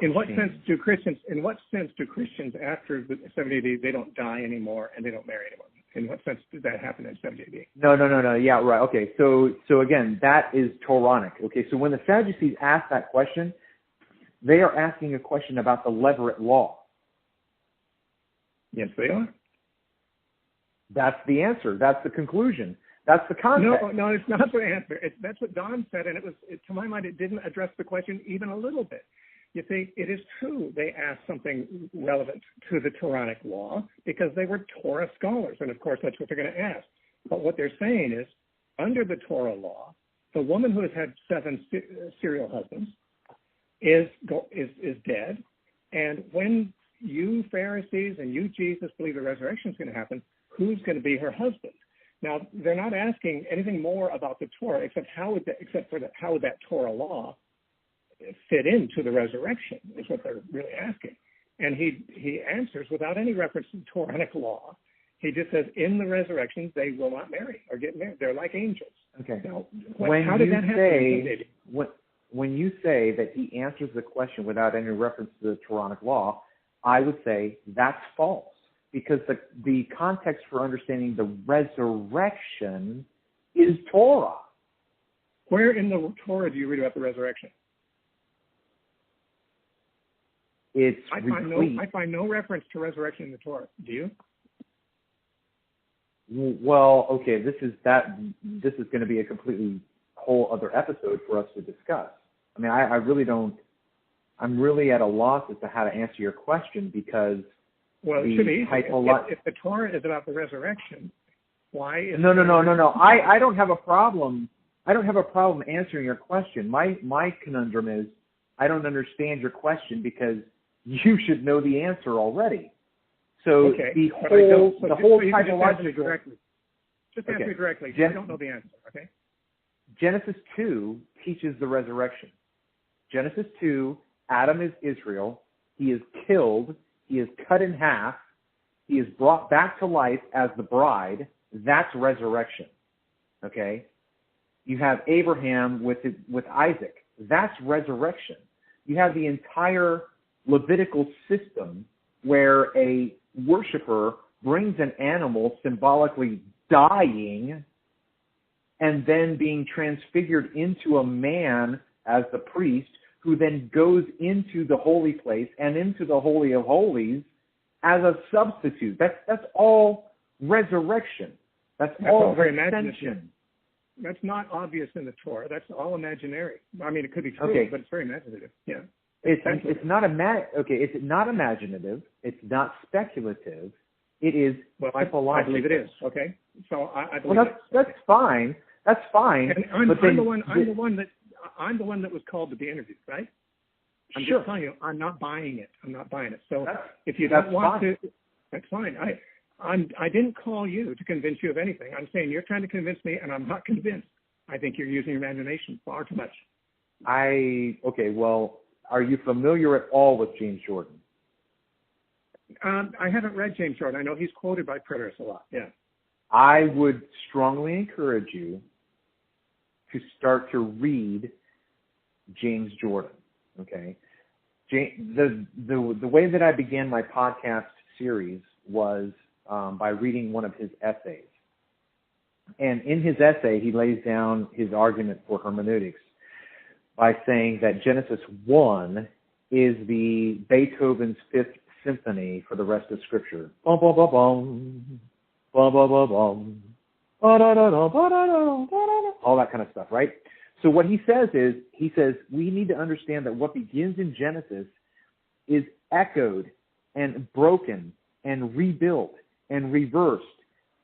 Speaker 4: In what sense do Christians after the 70 AD, they don't die anymore and they don't marry anyone? In what sense did that happen in 70 AD?
Speaker 3: No. Yeah, right. Okay. So again, that is Toranic. Okay. So when the Sadducees ask that question, they are asking a question about the Levirate law.
Speaker 4: Yes, they are.
Speaker 3: That's the answer. That's the conclusion. That's the context.
Speaker 4: No, it's not the answer. That's what Don said, and to my mind, it didn't address the question even a little bit. You see, it is true they asked something relevant to the Toranic law because they were Torah scholars, and of course that's what they're going to ask. But what they're saying is, under the Torah law, the woman who has had 7 serial husbands is dead, and when you Pharisees and you Jesus believe the resurrection is going to happen, who's going to be her husband? Now, they're not asking anything more about the Torah except how would that Torah law fit into the resurrection is what they're really asking. And he answers without any reference to Toranic law. He just says, in the resurrection, they will not marry or get married. They're like angels.
Speaker 3: Okay.
Speaker 4: Now, how did that happen?
Speaker 3: When you say that he answers the question without any reference to the Toranic law, I would say that's false. Because the context for understanding the resurrection is Torah.
Speaker 4: Where in the Torah do you read about the resurrection?
Speaker 3: I
Speaker 4: find no reference to resurrection in the Torah. Do you?
Speaker 3: Well, okay, this is going to be a completely whole other episode for us to discuss. I mean, I really don't. I'm really at a loss as to how to answer your question because.
Speaker 4: Well, it should be. If the Torah is about the resurrection, why is
Speaker 3: No. I don't have a problem. I don't have a problem answering your question. My conundrum is I don't understand your question because you should know the answer already. So
Speaker 4: okay,
Speaker 3: the whole typological
Speaker 4: directly. Just answer me directly. I don't know the answer. Okay.
Speaker 3: Genesis 2 teaches the resurrection. Genesis 2, Adam is Israel. He is killed. He is cut in half. He is brought back to life as the bride. That's resurrection. Okay? You have Abraham with Isaac. That's resurrection. You have the entire Levitical system where a worshiper brings an animal symbolically dying and then being transfigured into a man as the priest who then goes into the holy place and into the Holy of Holies as a substitute. That's all resurrection. That's all
Speaker 4: very
Speaker 3: ascension.
Speaker 4: imaginative. That's not obvious in the Torah. That's all imaginary. I mean, it could be true, but it's very imaginative. Yeah.
Speaker 3: It's not It's not imaginative. It's not speculative. It is typological.
Speaker 4: I believe it is. Okay. So I believe
Speaker 3: that's fine. That's fine.
Speaker 4: And I'm the one that was called to be interviewed, right? I'm just telling you, I'm not buying it. So if you don't want to, that's fine. I didn't call you to convince you of anything. I'm saying you're trying to convince me, and I'm not convinced. I think you're using your imagination far too much.
Speaker 3: Well, are you familiar at all with James Jordan?
Speaker 4: I haven't read James Jordan. I know he's quoted by preterists a lot. Yeah.
Speaker 3: I would strongly encourage you to start to read James Jordan. Okay. The way that I began my podcast series was by reading one of his essays. And in his essay, he lays down his argument for hermeneutics by saying that Genesis 1 is the Beethoven's Fifth Symphony for the rest of Scripture. Bum, bum, bum, bum. blah, blah, blah, blah, ba-da-da-da, ba-da-da, ba-da-da, all that kind of stuff, right? So what he says is, we need to understand that what begins in Genesis is echoed and broken and rebuilt and reversed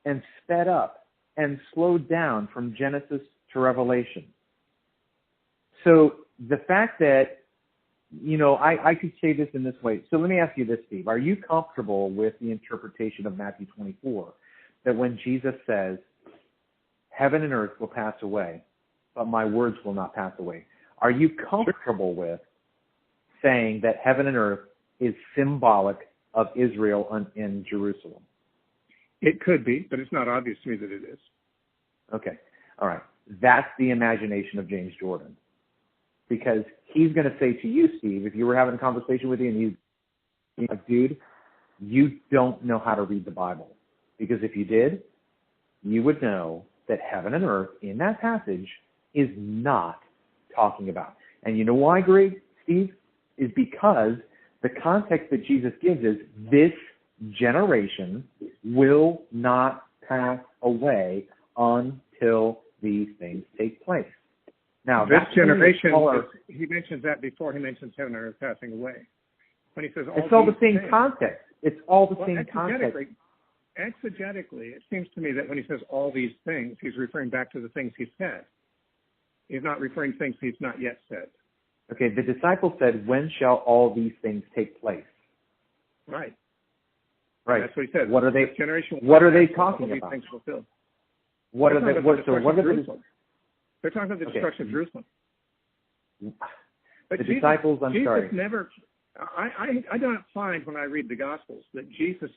Speaker 3: and sped up and slowed down from Genesis to Revelation. So the fact that, I could say this in this way. So let me ask you this, Steve. Are you comfortable with the interpretation of Matthew 24, that when Jesus says, heaven and earth will pass away, but my words will not pass away? Are you comfortable with saying that heaven and earth is symbolic of Israel and Jerusalem?
Speaker 4: It could be, but it's not obvious to me that it is.
Speaker 3: Okay. All right. That's the imagination of James Jordan. Because he's going to say to you, Steve, if you were having a conversation with you and he's like, dude, you don't know how to read the Bible. Because if you did, you would know that heaven and earth in that passage is not talking about. And you know why, Gregg, Steve? Is because the context that Jesus gives is this generation will not pass away until these things take place. Now,
Speaker 4: this generation, he mentions that before he mentions heaven and earth passing away. When he says
Speaker 3: it's all the same context. It's all the same context.
Speaker 4: Exegetically, it seems to me that when he says all these things, he's referring back to the things he said. He's not referring to things he's not yet said.
Speaker 3: Okay, the disciples said, when shall all these things take place?
Speaker 4: Right.
Speaker 3: Right.
Speaker 4: That's what he said.
Speaker 3: What are they?
Speaker 4: Generation
Speaker 3: what are they talking about?
Speaker 4: Things fulfilled.
Speaker 3: What are they?
Speaker 4: They're talking about the destruction of Jerusalem. But
Speaker 3: the
Speaker 4: Jesus,
Speaker 3: disciples. I'm
Speaker 4: Jesus
Speaker 3: sorry.
Speaker 4: Never. I don't find when I read the Gospels that Jesus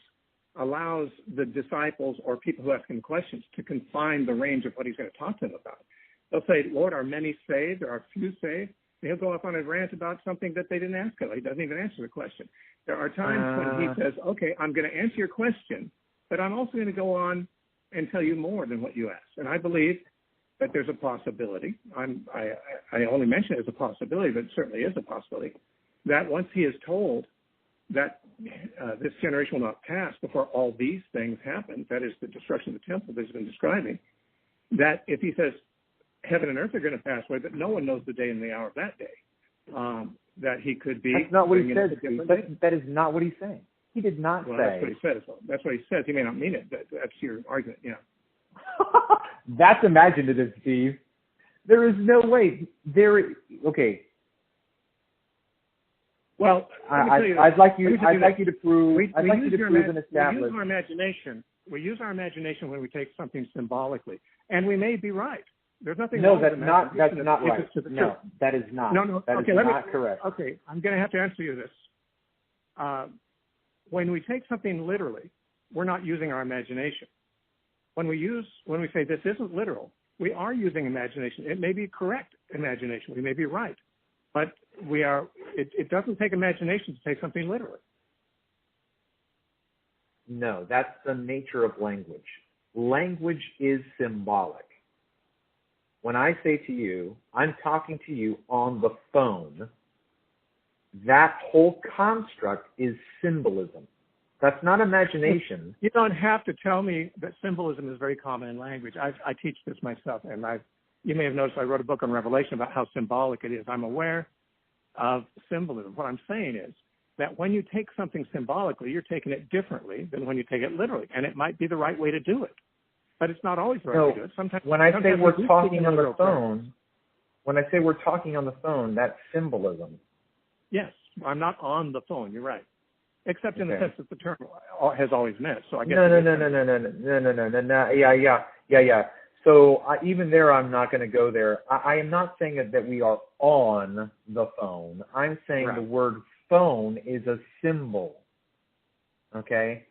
Speaker 4: allows the disciples or people who ask him questions to confine the range of what he's going to talk to them about. They'll say, Lord, are many saved? Are few saved? And he'll go off on a rant about something that they didn't ask him. He doesn't even answer the question. There are times when he says, okay, I'm going to answer your question, but I'm also going to go on and tell you more than what you asked. And I believe that there's a possibility. I only mention it as a possibility, but it certainly is a possibility, that once he is told that this generation will not pass before all these things happen, that is the destruction of the temple that he's been describing, that if he says heaven and earth are going to pass away, but no one knows the day and the hour of that day, that he could be... That's
Speaker 3: not what he says. That is not what he's saying. He did not say...
Speaker 4: That's what he says. That's what he says. He may not mean it. That's your argument, yeah.
Speaker 3: That's imaginative, Steve. There is no way. Okay.
Speaker 4: Well,
Speaker 3: I'd like you to prove. I'd like you to prove and establish.
Speaker 4: We use our imagination when we take something symbolically, and we may be right. There's nothing.
Speaker 3: No, that's not right. No, that is not.
Speaker 4: No.
Speaker 3: That
Speaker 4: okay,
Speaker 3: is not correct.
Speaker 4: Okay, I'm going to have to answer you this. When we take something literally, we're not using our imagination. When we say this isn't literal, we are using imagination. It may be correct imagination. We may be right, but we are. It doesn't take imagination to take something literally.
Speaker 3: No, that's the nature of language. Language is symbolic. When I say to you, I'm talking to you on the phone, that whole construct is symbolism. That's not imagination.
Speaker 4: You don't have to tell me that symbolism is very common in language. I teach this myself, and you may have noticed I wrote a book on Revelation about how symbolic it is. I'm aware of symbolism. What I'm saying is that when you take something symbolically, you're taking it differently than when you take it literally, and it might be the right way to do it. But it's not always the right way to do it. Sometimes
Speaker 3: when I say we're talking on the phone, that's symbolism.
Speaker 4: Yes, I'm not on the phone. You're right. Except in the sense that the term has always meant. So I guess
Speaker 3: no. Yeah. So even there, I'm not going to go there. I am not saying that we are on the phone. I'm saying the word phone is a symbol. Okay?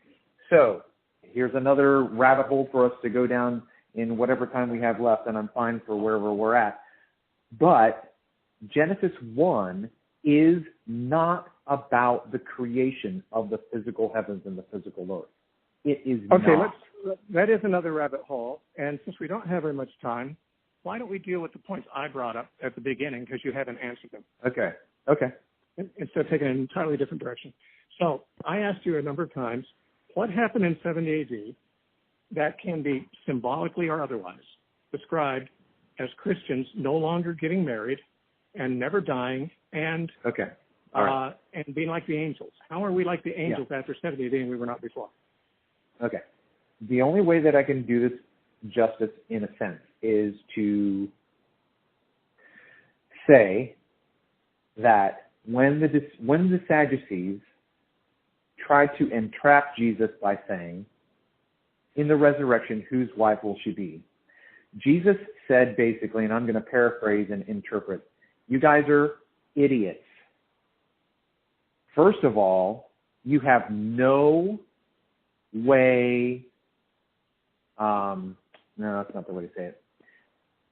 Speaker 3: So here's another rabbit hole for us to go down in whatever time we have left, and I'm fine for wherever we're at. But Genesis 1 is not about the creation of the physical heavens and the physical earth. It is not.
Speaker 4: That is another rabbit hole. And since we don't have very much time, why don't we deal with the points I brought up at the beginning, because you haven't answered them.
Speaker 3: Okay.
Speaker 4: Instead of taking an entirely different direction. So I asked you a number of times, what happened in 70 AD that can be symbolically or otherwise described as Christians no longer getting married and never dying and
Speaker 3: Okay. All right.
Speaker 4: And being like the angels. How are we like the angels after 70 AD and we were not before?
Speaker 3: Okay. The only way that I can do this justice, in a sense, is to say that when the Sadducees tried to entrap Jesus by saying, in the resurrection, whose wife will she be? Jesus said basically, and I'm going to paraphrase and interpret, you guys are idiots. First of all, you have no way, no, that's not the way to say it.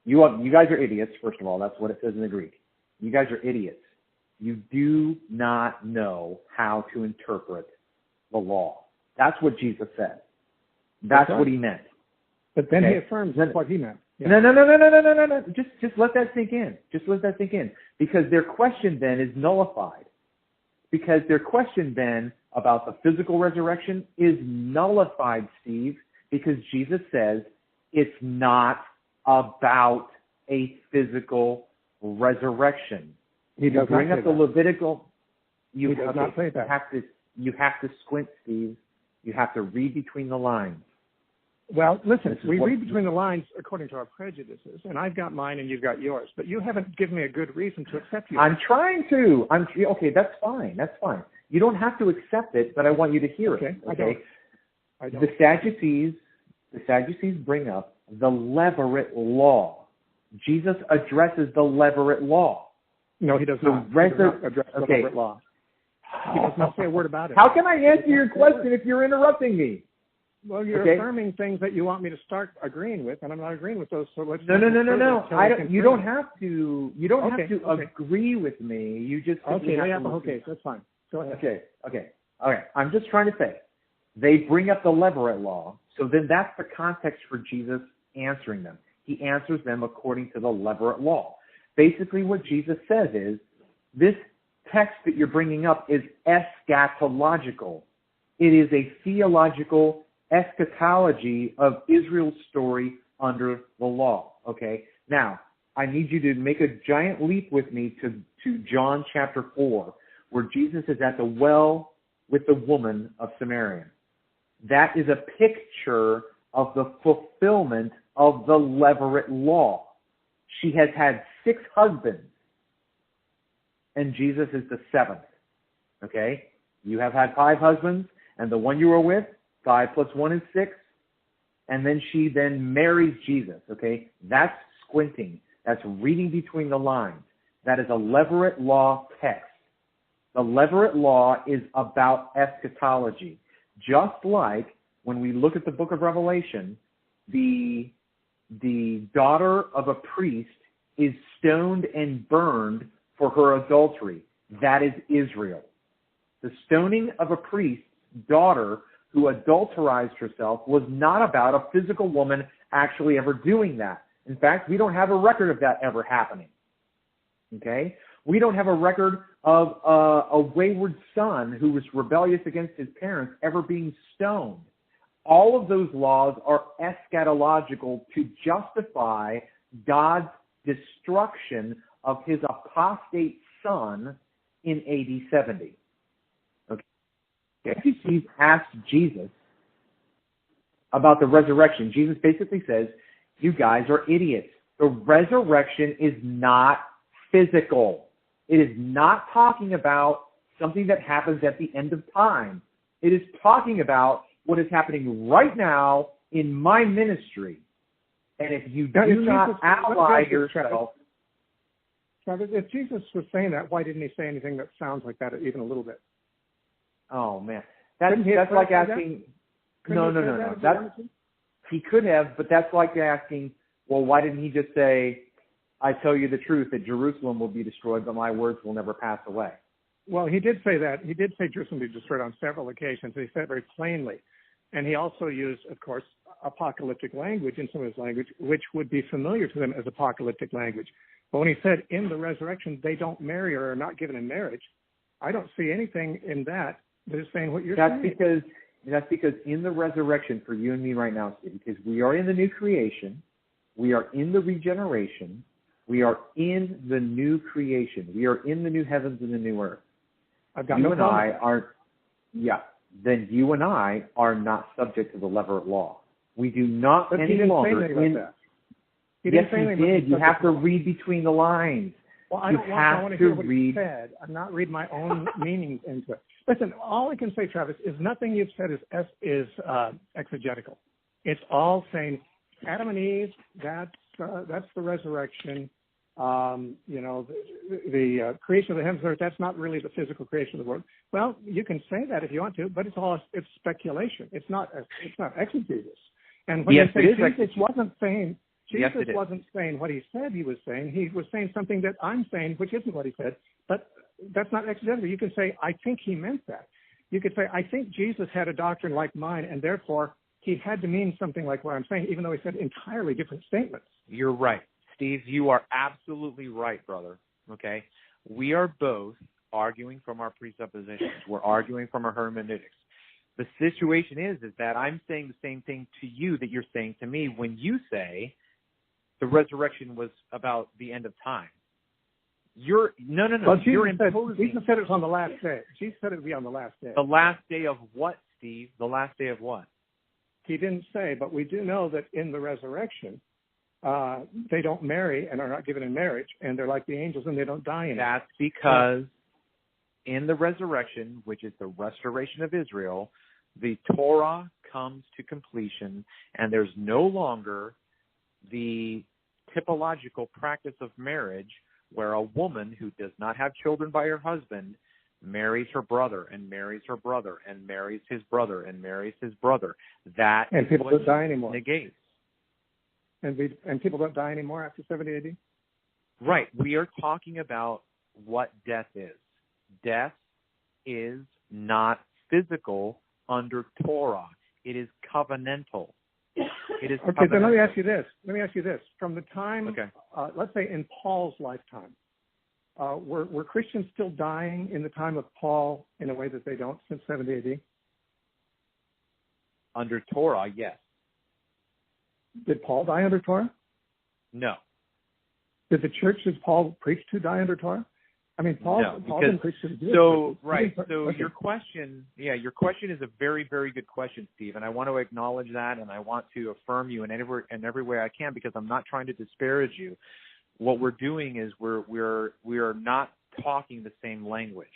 Speaker 3: You guys are idiots, first of all. That's what it says in the Greek. You guys are idiots. You do not know how to interpret the law. That's what Jesus said. That's what he meant.
Speaker 4: But then he affirms what he meant. Yeah.
Speaker 3: No. Just let that sink in. Just let that sink in. Because their question then is nullified. Because their question then about the physical resurrection is nullified, Steve, because Jesus says it's not about a physical resurrection.
Speaker 4: He does
Speaker 3: bring up the Levitical.
Speaker 4: He does not say that.
Speaker 3: You have to squint, Steve. You have to read between the lines.
Speaker 4: Well, listen, we read between the lines according to our prejudices, and I've got mine and you've got yours, but you haven't given me a good reason to accept yours.
Speaker 3: I'm trying to. Okay, that's fine. That's fine. You don't have to accept it, but I want you to hear it. Okay? I don't. The Sadducees bring up the Levirate law. Jesus addresses the Levirate law.
Speaker 4: No, he does not. He does not address the Levirate law. He does not say a word about it.
Speaker 3: How can I answer your question if you're interrupting me?
Speaker 4: Well, you're affirming things that you want me to start agreeing with, and I'm not agreeing with those. So let's
Speaker 3: no. You don't have to. You don't have to agree with me. You just
Speaker 4: okay. That's fine. Go ahead.
Speaker 3: Okay. All right. I'm just trying to say they bring up the Levirate law, so then that's the context for Jesus answering them. He answers them according to the Levirate law. Basically, what Jesus says is this text that you're bringing up is eschatological. It is a theological eschatology of Israel's story under the law. Okay? Now, I need you to make a giant leap with me to John chapter 4, where Jesus is at the well with the woman of Samaria. That is a picture of the fulfillment of the Levirate law. She has had 6 husbands, and Jesus is the 7th. Okay? You have had 5 husbands, and the one you were with, 5 plus 1 is 6, and then she then marries Jesus. Okay? That's squinting. That's reading between the lines. That is a Levirate law text. The Levirate law is about eschatology. Just like when we look at the book of Revelation, the daughter of a priest is stoned and burned for her adultery. That is Israel. The stoning of a priest's daughter who adulterized herself was not about a physical woman actually ever doing that. In fact, we don't have a record of that ever happening. Okay? We don't have a record of a wayward son who was rebellious against his parents ever being stoned. All of those laws are eschatological to justify God's destruction of his apostate son in AD 70. Okay. Sadducees asked Jesus about the resurrection. Jesus basically says, you guys are idiots. The resurrection is not physical. It is not talking about something that happens at the end of time. It is talking about what is happening right now in my ministry. And if you do not ally yourself...
Speaker 4: Travis, if Jesus was saying that, why didn't he say anything that sounds like that even a little bit?
Speaker 3: Oh, man. That's like asking... No. He could have, but that's like asking, well, why didn't he just say, I tell you the truth, that Jerusalem will be destroyed, but my words will never pass away?
Speaker 4: Well, he did say that. He did say Jerusalem will be destroyed on several occasions. He said it very plainly. And he also used, of course, apocalyptic language in some of his language, which would be familiar to them as apocalyptic language. But when he said in the resurrection they don't marry or are not given in marriage, I don't see anything in that that is saying what you're saying.
Speaker 3: That's because That's because in the resurrection for you and me right now, Steve, because we are in the new creation, we are in the regeneration, we are in the new creation, we are in the new heavens and the new earth.
Speaker 4: I've got no problem.
Speaker 3: Then you and I are not subject to the lever of law. We do not
Speaker 4: but
Speaker 3: any longer. Yes, he did. You have to read between the lines.
Speaker 4: Well, I want to hear what he said. I'm not reading my own meanings into it. Listen, all I can say, Travis, is nothing you've said is exegetical. It's all saying Adam and Eve. That's the resurrection. The creation of the heavens and earth. That's not really the physical creation of the world. Well, you can say that if you want to, but it's speculation. It's not exegesis. And when you say Jesus wasn't saying. Jesus wasn't saying what he said he was saying. He was saying something that I'm saying, which isn't what he said. But that's not exegetical. You can say, I think he meant that. You could say, I think Jesus had a doctrine like mine, and therefore he had to mean something like what I'm saying, even though he said entirely different statements.
Speaker 2: You're right. Steve, you are absolutely right, brother. Okay? We are both arguing from our presuppositions. We're arguing from our hermeneutics. The situation is that I'm saying the same thing to you that you're saying to me when you say the resurrection was about the end of time. No.
Speaker 4: Well,
Speaker 2: you're
Speaker 4: imposing. Jesus said it was on the last day. Jesus said it would be on the last day.
Speaker 2: The last day of what, Steve? The last day of what?
Speaker 4: He didn't say, but we do know that in the resurrection, they don't marry and are not given in marriage, and they're like the angels and they don't die in
Speaker 2: That's because in the resurrection, which is the restoration of Israel, the Torah comes to completion, and there's no longer the typological practice of marriage where a woman who does not have children by her husband marries her brother and marries her brother and marries his brother and marries his brother. That
Speaker 4: and people don't die anymore.
Speaker 2: Negates.
Speaker 4: And people don't die anymore after 70 AD?
Speaker 2: Right. We are talking about what death is. Death is not physical under Torah. It is covenantal. It is
Speaker 4: okay, then let me ask you this. From the time, let's say in Paul's lifetime, were Christians still dying in the time of Paul in a way that they don't since 70 AD?
Speaker 2: Under Torah, yes.
Speaker 4: Did Paul die under Torah?
Speaker 2: No.
Speaker 4: Did the churches Paul preached to die under Torah? I mean, Paul didn't preach to the Jews.
Speaker 2: So your question is a very, very good question, Steve, and I want to acknowledge that, and I want to affirm you in every way I can, because I'm not trying to disparage you. What we're doing is we are not talking the same language.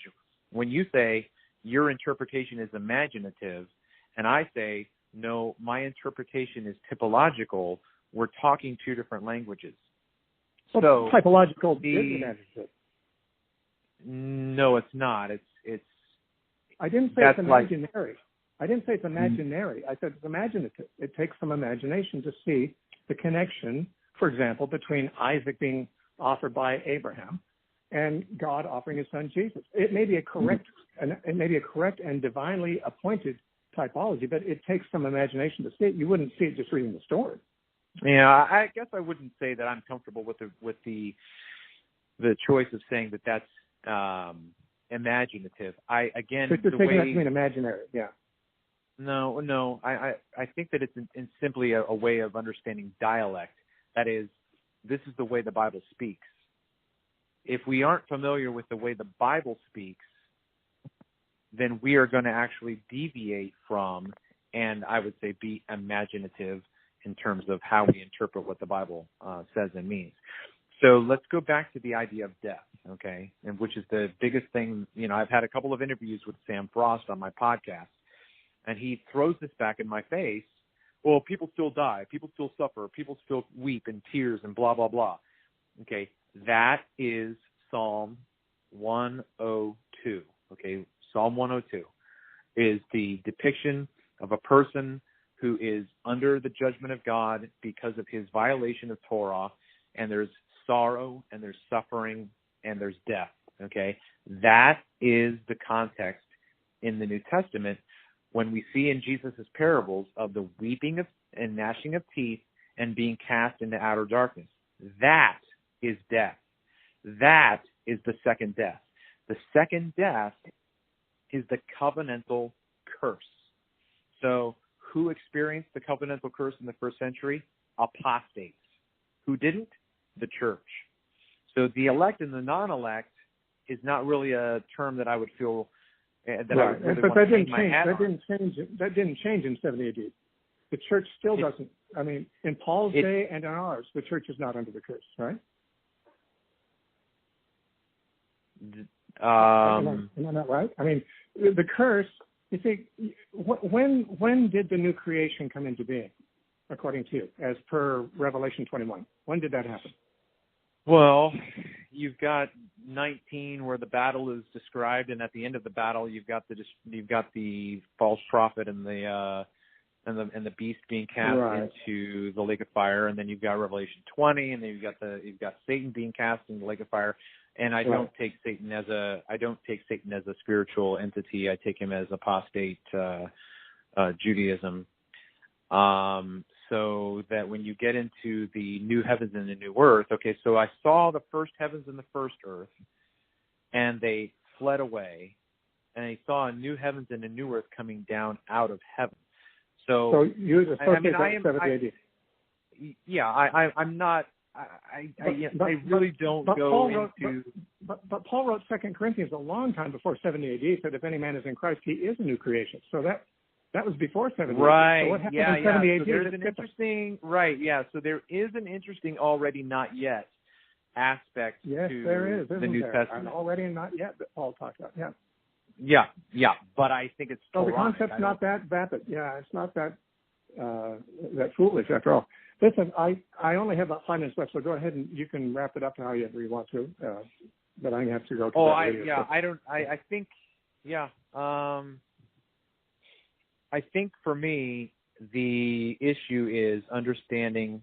Speaker 2: When you say your interpretation is imaginative, and I say no, my interpretation is typological, we're talking two different languages.
Speaker 4: Well, so typological is imaginative.
Speaker 2: No, it's not. It's.
Speaker 4: I didn't say it's imaginary. I didn't say it's imaginary. I said it's imaginative. It takes some imagination to see the connection, for example, between Isaac being offered by Abraham and God offering his son Jesus. It may be a correct and divinely appointed typology, but it takes some imagination to see it. You wouldn't see it just reading the story.
Speaker 2: Yeah, I guess I wouldn't say that I'm comfortable with the choice of saying that that's imaginative.
Speaker 4: So you're taking that to mean imaginary, yeah.
Speaker 2: No. I think that it's simply a way of understanding dialect. That is, this is the way the Bible speaks. If we aren't familiar with the way the Bible speaks, then we are going to actually deviate from, and I would say be imaginative in terms of how we interpret what the Bible says and means. So let's go back to the idea of death, okay, and which is the biggest thing. I've had a couple of interviews with Sam Frost on my podcast, and he throws this back in my face. Well, people still die. People still suffer. People still weep in tears and blah, blah, blah. Okay, that is Psalm 102, okay? Psalm 102 is the depiction of a person who is under the judgment of God because of his violation of Torah, and there's sorrow, and there's suffering, and there's death, okay? That is the context in the New Testament when we see in Jesus' parables of the weeping and gnashing of teeth and being cast into outer darkness. That is death. That is the second death. The second death is the covenantal curse.
Speaker 3: So who experienced the covenantal curse in the first century? Apostates. Who didn't? The church. So the elect and the non-elect is not really a term that I would feel that I would really want to hang my hat on.
Speaker 4: That didn't change in 70 AD. The church still doesn't. I mean, in Paul's day and in ours, the church is not under the curse, right? Am I not right? I mean, the curse. You see, when did the new creation come into being, according to you, as per Revelation 21? When did that happen?
Speaker 3: Well, you've got 19 where the battle is described, and at the end of the battle, you've got the false prophet and the beast being cast into the lake of fire, and then you've got Revelation 20, and then you've got Satan being cast in the lake of fire. And I don't take Satan as a spiritual entity. I take him as apostate Judaism. So that when you get into the new heavens and the new earth, okay, so I saw the first heavens and the first earth, and they fled away, and I saw a new heavens and a new earth coming down out of heaven. So
Speaker 4: you associate that with 70 AD.
Speaker 3: Yeah, I'm not. I really don't go into.
Speaker 4: But Paul wrote 2 Corinthians a long time before 70 AD. Said if any man is in Christ, he is a new creation. So that was before 70 AD.
Speaker 3: Right.
Speaker 4: So what happened in 70 AD?
Speaker 3: So there's an interesting. Right. Yeah. So there is an interesting already not yet aspect
Speaker 4: to there is,
Speaker 3: the New Testament.
Speaker 4: Already not yet that Paul talked about. Yeah.
Speaker 3: Yeah. But I think it's
Speaker 4: so the concept's not that vapid. Yeah, it's not that that foolish after all. Listen, I only have about 5 minutes left, so go ahead and you can wrap it up however you want to. But I have to go.
Speaker 3: I think for me the issue is understanding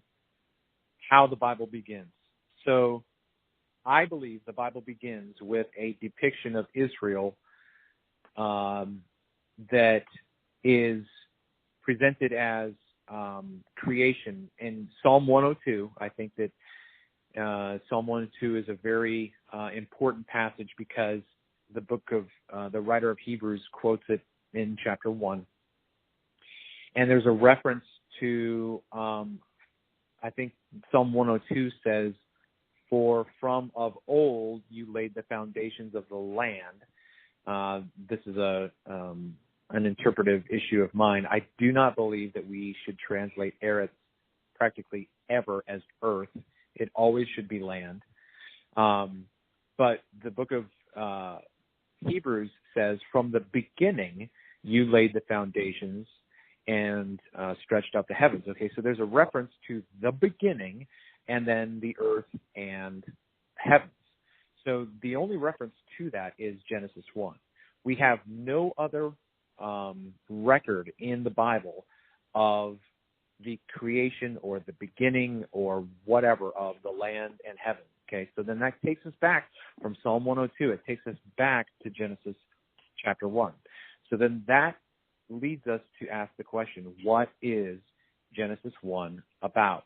Speaker 3: how the Bible begins. So I believe the Bible begins with a depiction of Israel that is presented as creation. In Psalm 102, I think that Psalm 102 is a very important passage because the writer of Hebrews quotes it in chapter 1. And there's a reference to, I think Psalm 102 says, "For from of old you laid the foundations of the land." This is an interpretive issue of mine. I do not believe that we should translate Eretz practically ever as earth. It always should be land. But the book of Hebrews says, "From the beginning you laid the foundations and stretched out the heavens." Okay, so there's a reference to the beginning and then the earth and heavens. So the only reference to that is Genesis 1. We have no other record in the Bible of the creation or the beginning or whatever of the land and heaven. Okay, so then that takes us back from Psalm 102. It takes us back to Genesis chapter 1. So then that leads us to ask the question, what is Genesis 1 about?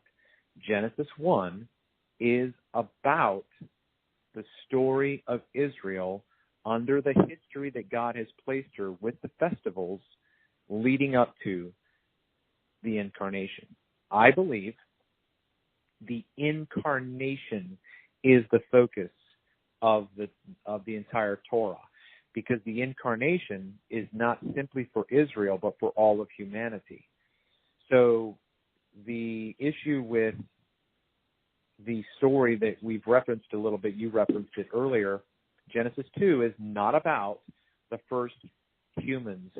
Speaker 3: Genesis 1 is about the story of Israel under the history that God has placed her with the festivals leading up to the incarnation. I believe the incarnation is the focus of the entire Torah, because the incarnation is not simply for Israel, but for all of humanity. So the issue with the story that we've referenced a little bit, you referenced it earlier, Genesis 2 is not about the first humans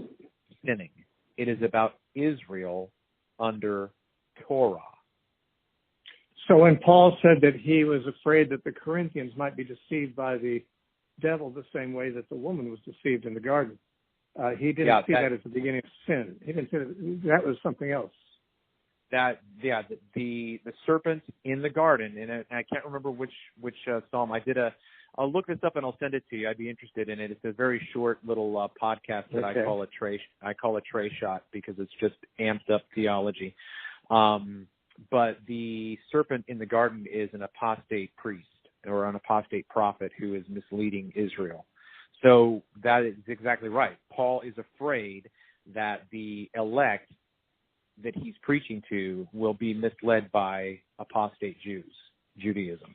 Speaker 3: sinning. It is about Israel under Torah.
Speaker 4: So when Paul said that he was afraid that the Corinthians might be deceived by the devil the same way that the woman was deceived in the garden, he didn't see that as the beginning of sin. He didn't see that was something else. The serpent in the garden, and I can't remember which psalm. I'll look this up and I'll send it to you. I'd be interested in it. It's a very short little podcast that I call a tray shot because it's just amped up theology. But the serpent in the garden is an apostate priest or an apostate prophet who is misleading Israel. So that is exactly right. Paul is afraid
Speaker 3: that the elect that he's preaching to will be misled by apostate Judaism.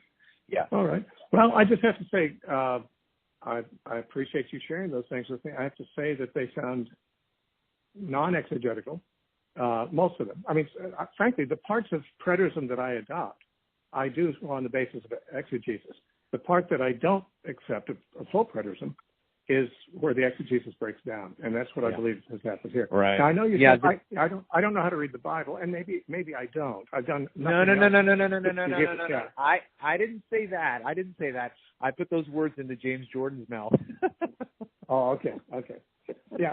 Speaker 3: Yeah.
Speaker 4: All right. Well, I just have to say, I appreciate you sharing those things with me. I have to say that they sound non-exegetical, most of them. I mean, frankly, the parts of preterism that I adopt, I do on the basis of exegesis. The part that I don't accept of full preterism is where the exegesis breaks down, and that's what I believe has happened here.
Speaker 3: Right.
Speaker 4: Now, I know you said I don't know how to read the Bible, and maybe I don't. I've done
Speaker 3: no. I didn't say that. I put those words into James Jordan's mouth.
Speaker 4: Oh, okay. Yeah,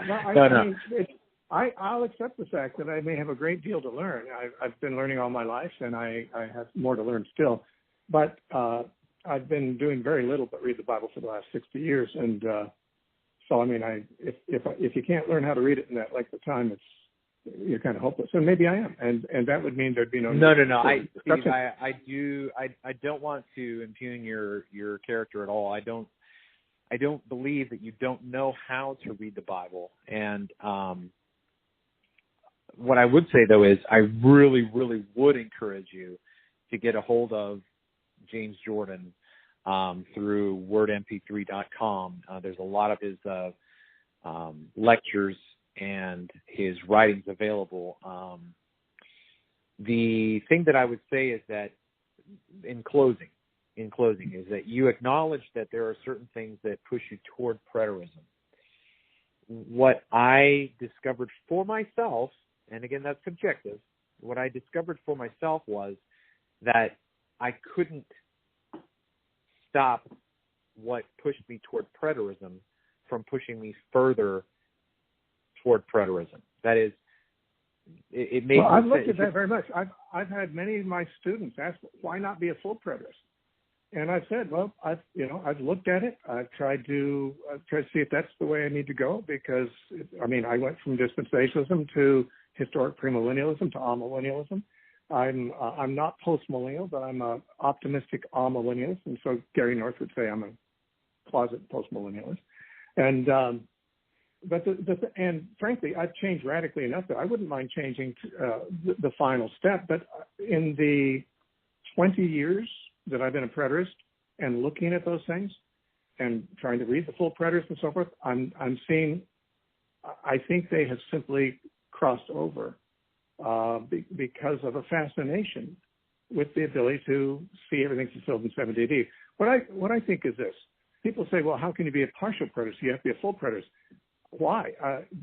Speaker 4: I'll accept the fact that I may have a great deal to learn. I've been learning all my life, and I have more to learn still. But I've been doing very little but read the Bible for the last 60 years, and so I mean, if you can't learn how to read it in that length of time, you're kind of hopeless. And maybe I am, and that would mean there'd be no.
Speaker 3: No. I don't want to impugn your character at all. I don't believe that you don't know how to read the Bible. And what I would say though is, I really, really would encourage you to get a hold of James Jordan through wordmp3.com. There's a lot of his lectures and his writings available. The thing that I would say is that in closing, is that you acknowledge that there are certain things that push you toward preterism. What I discovered for myself, and again, that's subjective, what I discovered for myself was that I couldn't stop what pushed me toward preterism from pushing me further toward preterism. That is, it made.
Speaker 4: Well, I've looked at that very much. I've had many of my students ask, why not be a full preterist? And I've said, well, I've looked at it. I've tried to see if that's the way I need to go, because I went from dispensationalism to historic premillennialism to amillennialism. I'm not postmillennial, but I'm a optimistic amillennialist, and so Gary North would say I'm a closet postmillennialist. And and frankly, I've changed radically enough that I wouldn't mind changing the final step. But in the 20 years that I've been a preterist and looking at those things and trying to read the full preterist and so forth, I'm seeing, I think they have simply crossed over because of a fascination with the ability to see everything fulfilled in 70 AD. What I think is this. People say, well, how can you be a partial preterist? You have to be a full preterist. Why?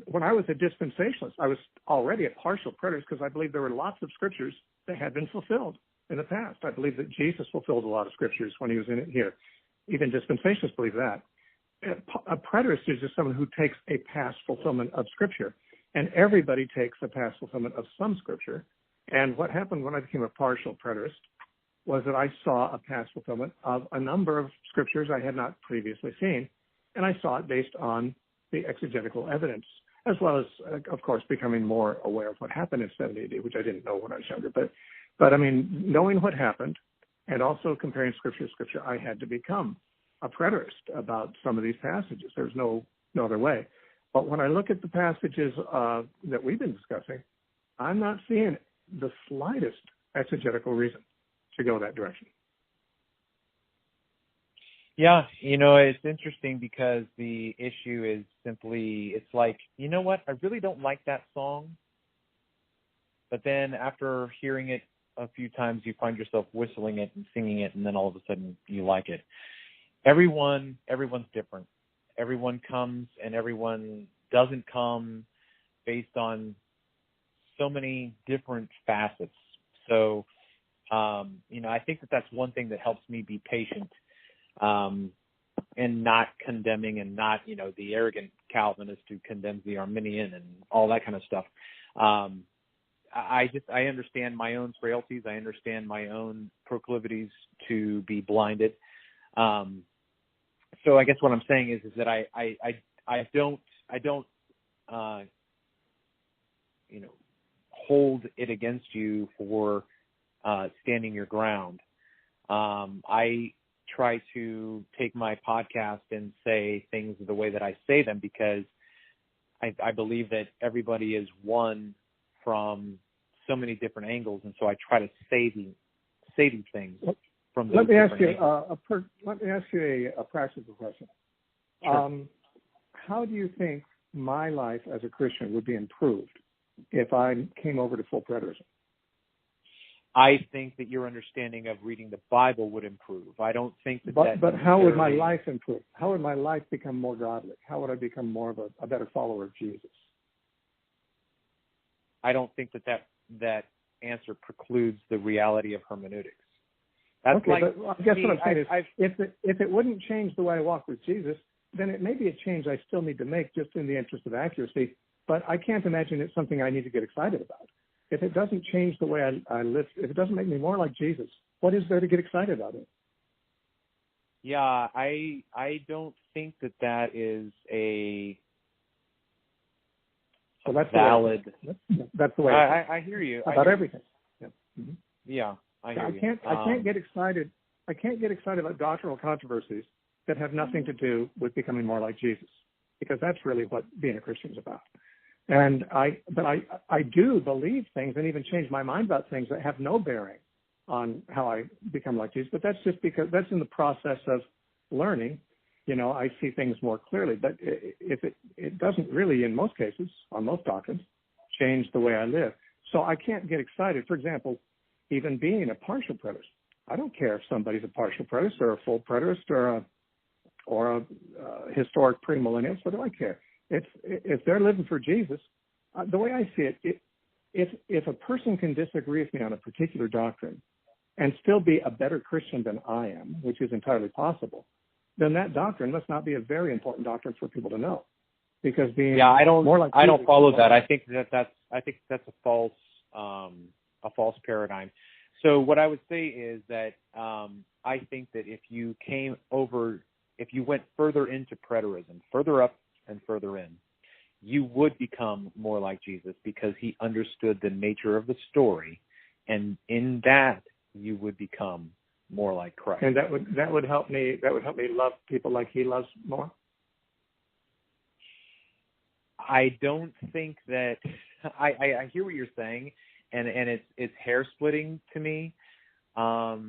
Speaker 4: When I was a dispensationalist, I was already a partial preterist because I believe there were lots of scriptures that had been fulfilled in the past. I believe that Jesus fulfilled a lot of scriptures when he was in it here. Even dispensationalists believe that. A preterist is just someone who takes a past fulfillment of scripture, and everybody takes a past fulfillment of some scripture. And what happened when I became a partial preterist was that I saw a past fulfillment of a number of scriptures I had not previously seen, and I saw it based on the exegetical evidence, as well as, of course, becoming more aware of what happened in 70 AD, which I didn't know when I was younger. But I mean, knowing what happened and also comparing scripture to scripture, I had to become a preterist about some of these passages. There's no other way. But when I look at the passages that we've been discussing, I'm not seeing the slightest exegetical reason to go that direction.
Speaker 3: Yeah, it's interesting because the issue is simply, it's like, you know what, I really don't like that song. But then after hearing it a few times, you find yourself whistling it and singing it, and then all of a sudden you like it. Everyone's different. Everyone comes and everyone doesn't come based on so many different facets. So, I think that's one thing that helps me be patient. And not condemning and not, the arrogant Calvinist who condemns the Arminian and all that kind of stuff. I understand my own frailties. I understand my own proclivities to be blinded. So I guess what I'm saying is that I don't hold it against you for standing your ground. I try to take my podcast and say things the way that I say them because
Speaker 2: I believe that everybody is one from so many different angles, and so I try to say these things from those
Speaker 4: Let me ask
Speaker 2: different
Speaker 4: you
Speaker 2: angles.
Speaker 4: let me ask you a practical question.
Speaker 2: Sure.
Speaker 4: How do you think my life as a Christian would be improved if I came over to full preterism?
Speaker 2: I think that your understanding of reading the Bible would improve. I don't think that.
Speaker 4: But how would my life improve? How would my life become more godly? How would I become more of a better follower of Jesus?
Speaker 2: I don't think that answer precludes the reality of hermeneutics. That's
Speaker 4: okay,
Speaker 2: like,
Speaker 4: but I guess what I'm saying is, if it wouldn't change the way I walk with Jesus, then it may be a change I still need to make just in the interest of accuracy. But I can't imagine it's something I need to get excited about. If it doesn't change the way I live, if it doesn't make me more like Jesus, what is there to get excited about it?
Speaker 2: Yeah, I don't think that is a valid.
Speaker 4: That's the way.
Speaker 2: I hear you
Speaker 4: about everything. Yeah. Mm-hmm.
Speaker 2: Yeah, I hear you.
Speaker 4: I can't get excited. I can't get excited about doctrinal controversies that have nothing to do with becoming more like Jesus, because that's really what being a Christian is about. And I do believe things and even change my mind about things that have no bearing on how I become like Jesus. But that's just because that's in the process of learning. You know, I see things more clearly. But if it doesn't really, in most cases, on most doctrines, change the way I live. So I can't get excited. For example, even being a partial preterist, I don't care if somebody's a partial preterist or a full preterist or a historic premillennialist. What do I care? If they're living for Jesus, the way I see it, if a person can disagree with me on a particular doctrine and still be a better Christian than I am, which is entirely possible, then that doctrine must not be a very important doctrine for people to know. Because being
Speaker 2: I don't follow that. I think that's a false paradigm. So what I would say is that I think that if you went further into preterism, further up and further in, you would become more like Jesus because he understood the nature of the story, and in that you would become more like Christ.
Speaker 4: And that would help me. That would help me love people like he loves more.
Speaker 2: I don't think that I hear what you're saying, and it's hair splitting to me.
Speaker 4: Well,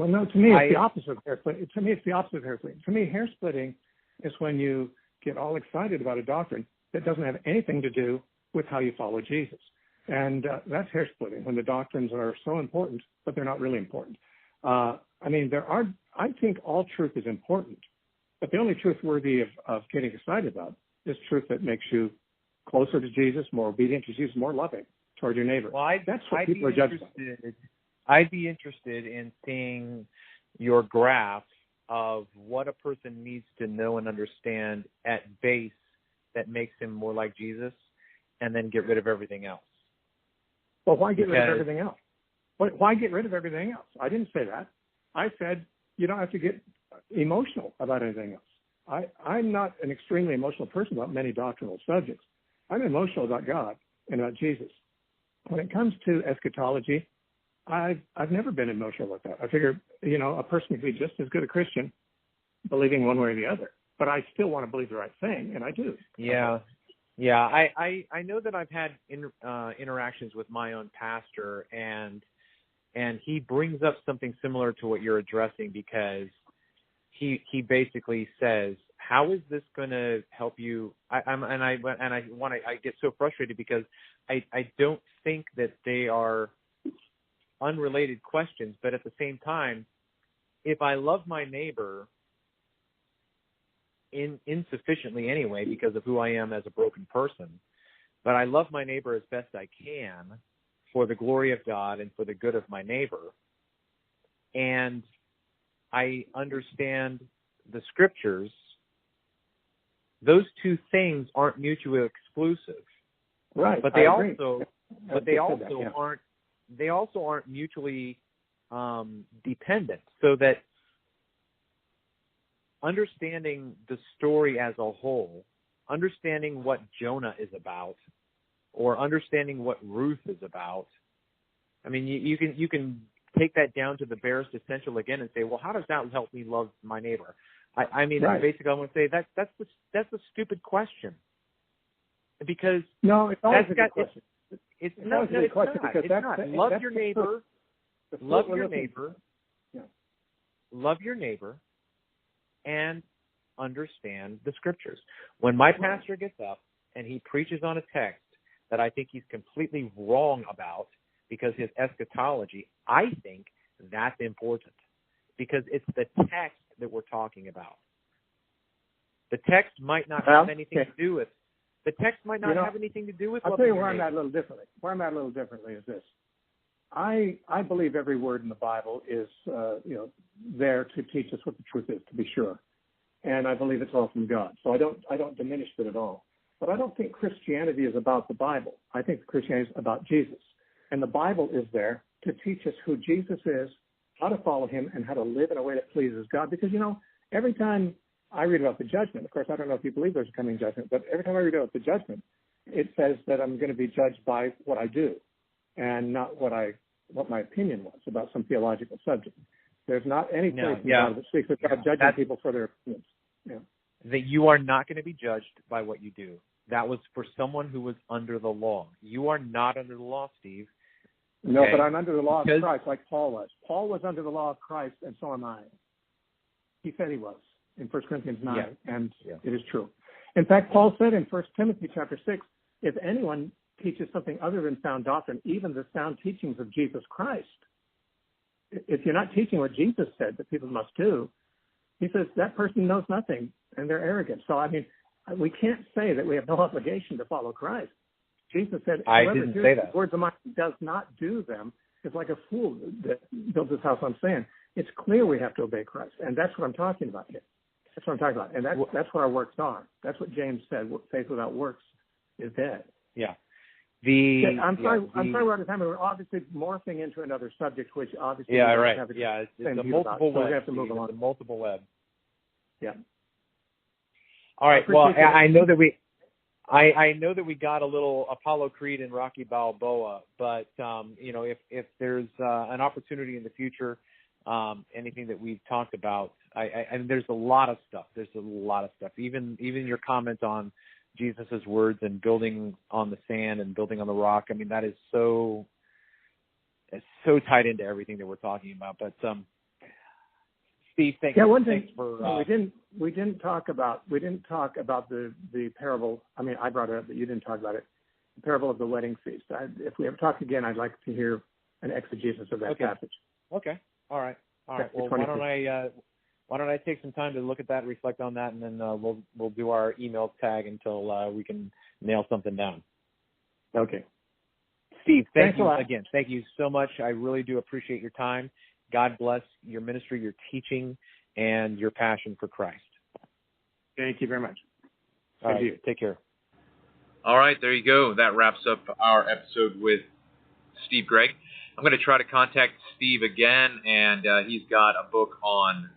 Speaker 4: no, to me, it's the opposite of hair splitting. To me, it's the opposite of hair splitting. To me, hair splitting is when you get all excited about a doctrine that doesn't have anything to do with how you follow Jesus. And that's hair splitting, when the doctrines are so important, but they're not really important. I think all truth is important, but the only truth worthy of getting excited about is truth that makes you closer to Jesus, more obedient to Jesus, more loving toward your neighbor.
Speaker 2: Well,
Speaker 4: that's what people are judged by.
Speaker 2: I'd be interested in seeing your graph of what a person needs to know and understand at base that makes him more like Jesus, and then get rid of everything else.
Speaker 4: Well, why get rid of everything else? Why get rid of everything else? I didn't say that. I said you don't have to get emotional about anything else. I'm not an extremely emotional person about many doctrinal subjects. I'm emotional about God and about Jesus. When it comes to eschatology, I've never been emotional about that. I figure, a person could be just as good a Christian believing one way or the other, but I still want to believe the right thing, and I do.
Speaker 2: Yeah. Yeah, I know that I've had interactions with my own pastor, and he brings up something similar to what you're addressing, because he basically says, how is this going to help you? I get so frustrated because I don't think that they are unrelated questions, but at the same time, if I love my neighbor insufficiently anyway because of who I am as a broken person, but I love my neighbor as best I can for the glory of God and for the good of my neighbor, and I understand the scriptures, those two things aren't mutually exclusive.
Speaker 4: Right.
Speaker 2: But they also aren't mutually dependent, so that understanding the story as a whole, understanding what Jonah is about, or understanding what Ruth is about, I mean, you can take that down to the barest essential again and say, well, how does that help me love my neighbor?
Speaker 3: I mean,
Speaker 4: Right.
Speaker 3: basically, I'm going to say that's a stupid question, because
Speaker 4: no, it's always a good question.
Speaker 3: It's
Speaker 4: always a good question because
Speaker 3: it's
Speaker 4: that's
Speaker 3: not.
Speaker 4: the-
Speaker 3: Love
Speaker 4: that's
Speaker 3: your
Speaker 4: the
Speaker 3: neighbor.
Speaker 4: The fruit
Speaker 3: Love
Speaker 4: we're
Speaker 3: your
Speaker 4: looking
Speaker 3: neighbor.
Speaker 4: for. Yeah.
Speaker 3: Love your neighbor, and understand the scriptures. When my pastor gets up and he preaches on a text that I think he's completely wrong about because his eschatology, I think that's important, because it's the text that we're talking about. The text might not have anything to do with. The text might not have anything to do with.
Speaker 4: I'll tell you where I'm at a little differently. Where I'm at a little differently is this: I believe every word in the Bible is there to teach us what the truth is, to be sure, and I believe it's all from God. So I don't diminish it at all. But I don't think Christianity is about the Bible. I think Christianity is about Jesus, and the Bible is there to teach us who Jesus is, how to follow him, and how to live in a way that pleases God. Because every time I read about the judgment, of course, I don't know if you believe there's a coming judgment, but every time I read about the judgment, it says that I'm going to be judged by what I do, and not what my opinion was about some theological subject. There's not any place in the Bible that speaks about judging people for their opinions. Yeah.
Speaker 3: That you are not going to be judged by what you do. That was for someone who was under the law. You are not under the law, Steve. Okay?
Speaker 4: No, but I'm under the law of Christ, like Paul was. Paul was under the law of Christ, and so am I. He said he was in 1 Corinthians 9, and it is true. In fact, Paul said in 1 Timothy chapter 6, if anyone teaches something other than sound doctrine, even the sound teachings of Jesus Christ, if you're not teaching what Jesus said that people must do, he says that person knows nothing and they're arrogant. So, I mean, we can't say that we have no obligation to follow Christ. Jesus said, whoever hears the words of mine does not do them is like a fool that builds his house on sand. It's clear we have to obey Christ, and that's what I'm talking about here. That's what I'm talking about, and that's what our works are. That's what James said, faith without works is dead.
Speaker 3: Yeah.
Speaker 4: I'm sorry we're out of time. We're obviously morphing into another subject, which obviously
Speaker 3: it's the multiple web.
Speaker 4: So we have to move along.
Speaker 3: The multiple web.
Speaker 4: Yeah.
Speaker 3: All right. Well, I know that we got a little Apollo Creed and Rocky Balboa, but if there's an opportunity in the future, anything that we've talked about, and there's a lot of stuff. Even your comment on Jesus's words and building on the sand and building on the rock. I mean, that is so tied into everything that we're talking about. But Steve, thanks for. We didn't talk about the parable. I mean, I brought it up, but you didn't talk about it. The parable of the wedding feast. If we ever talk again, I'd like to hear an exegesis of that passage. Okay. All right. Well, why don't I take some time to look at that, reflect on that, and then we'll do our email tag until we can nail something down.
Speaker 4: Okay.
Speaker 3: Steve, thank you again. Thank you so much. I really do appreciate your time. God bless your ministry, your teaching, and your passion for Christ.
Speaker 4: Thank you very much.
Speaker 3: All right. Take care.
Speaker 2: All right, there you go. That wraps up our episode with Steve Gregg. I'm going to try to contact Steve again, and he's got a book on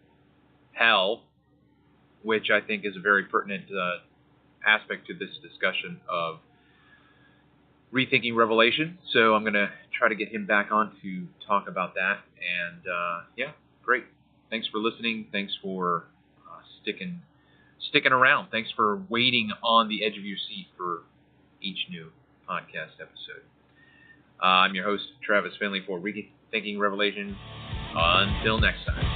Speaker 2: hell, which I think is a very pertinent aspect to this discussion of Rethinking Revelation. So I'm going to try to get him back on to talk about that. And great. Thanks for listening. Thanks for sticking around. Thanks for waiting on the edge of your seat for each new podcast episode. I'm your host, Travis Finley, for Rethinking Revelation. Until next time.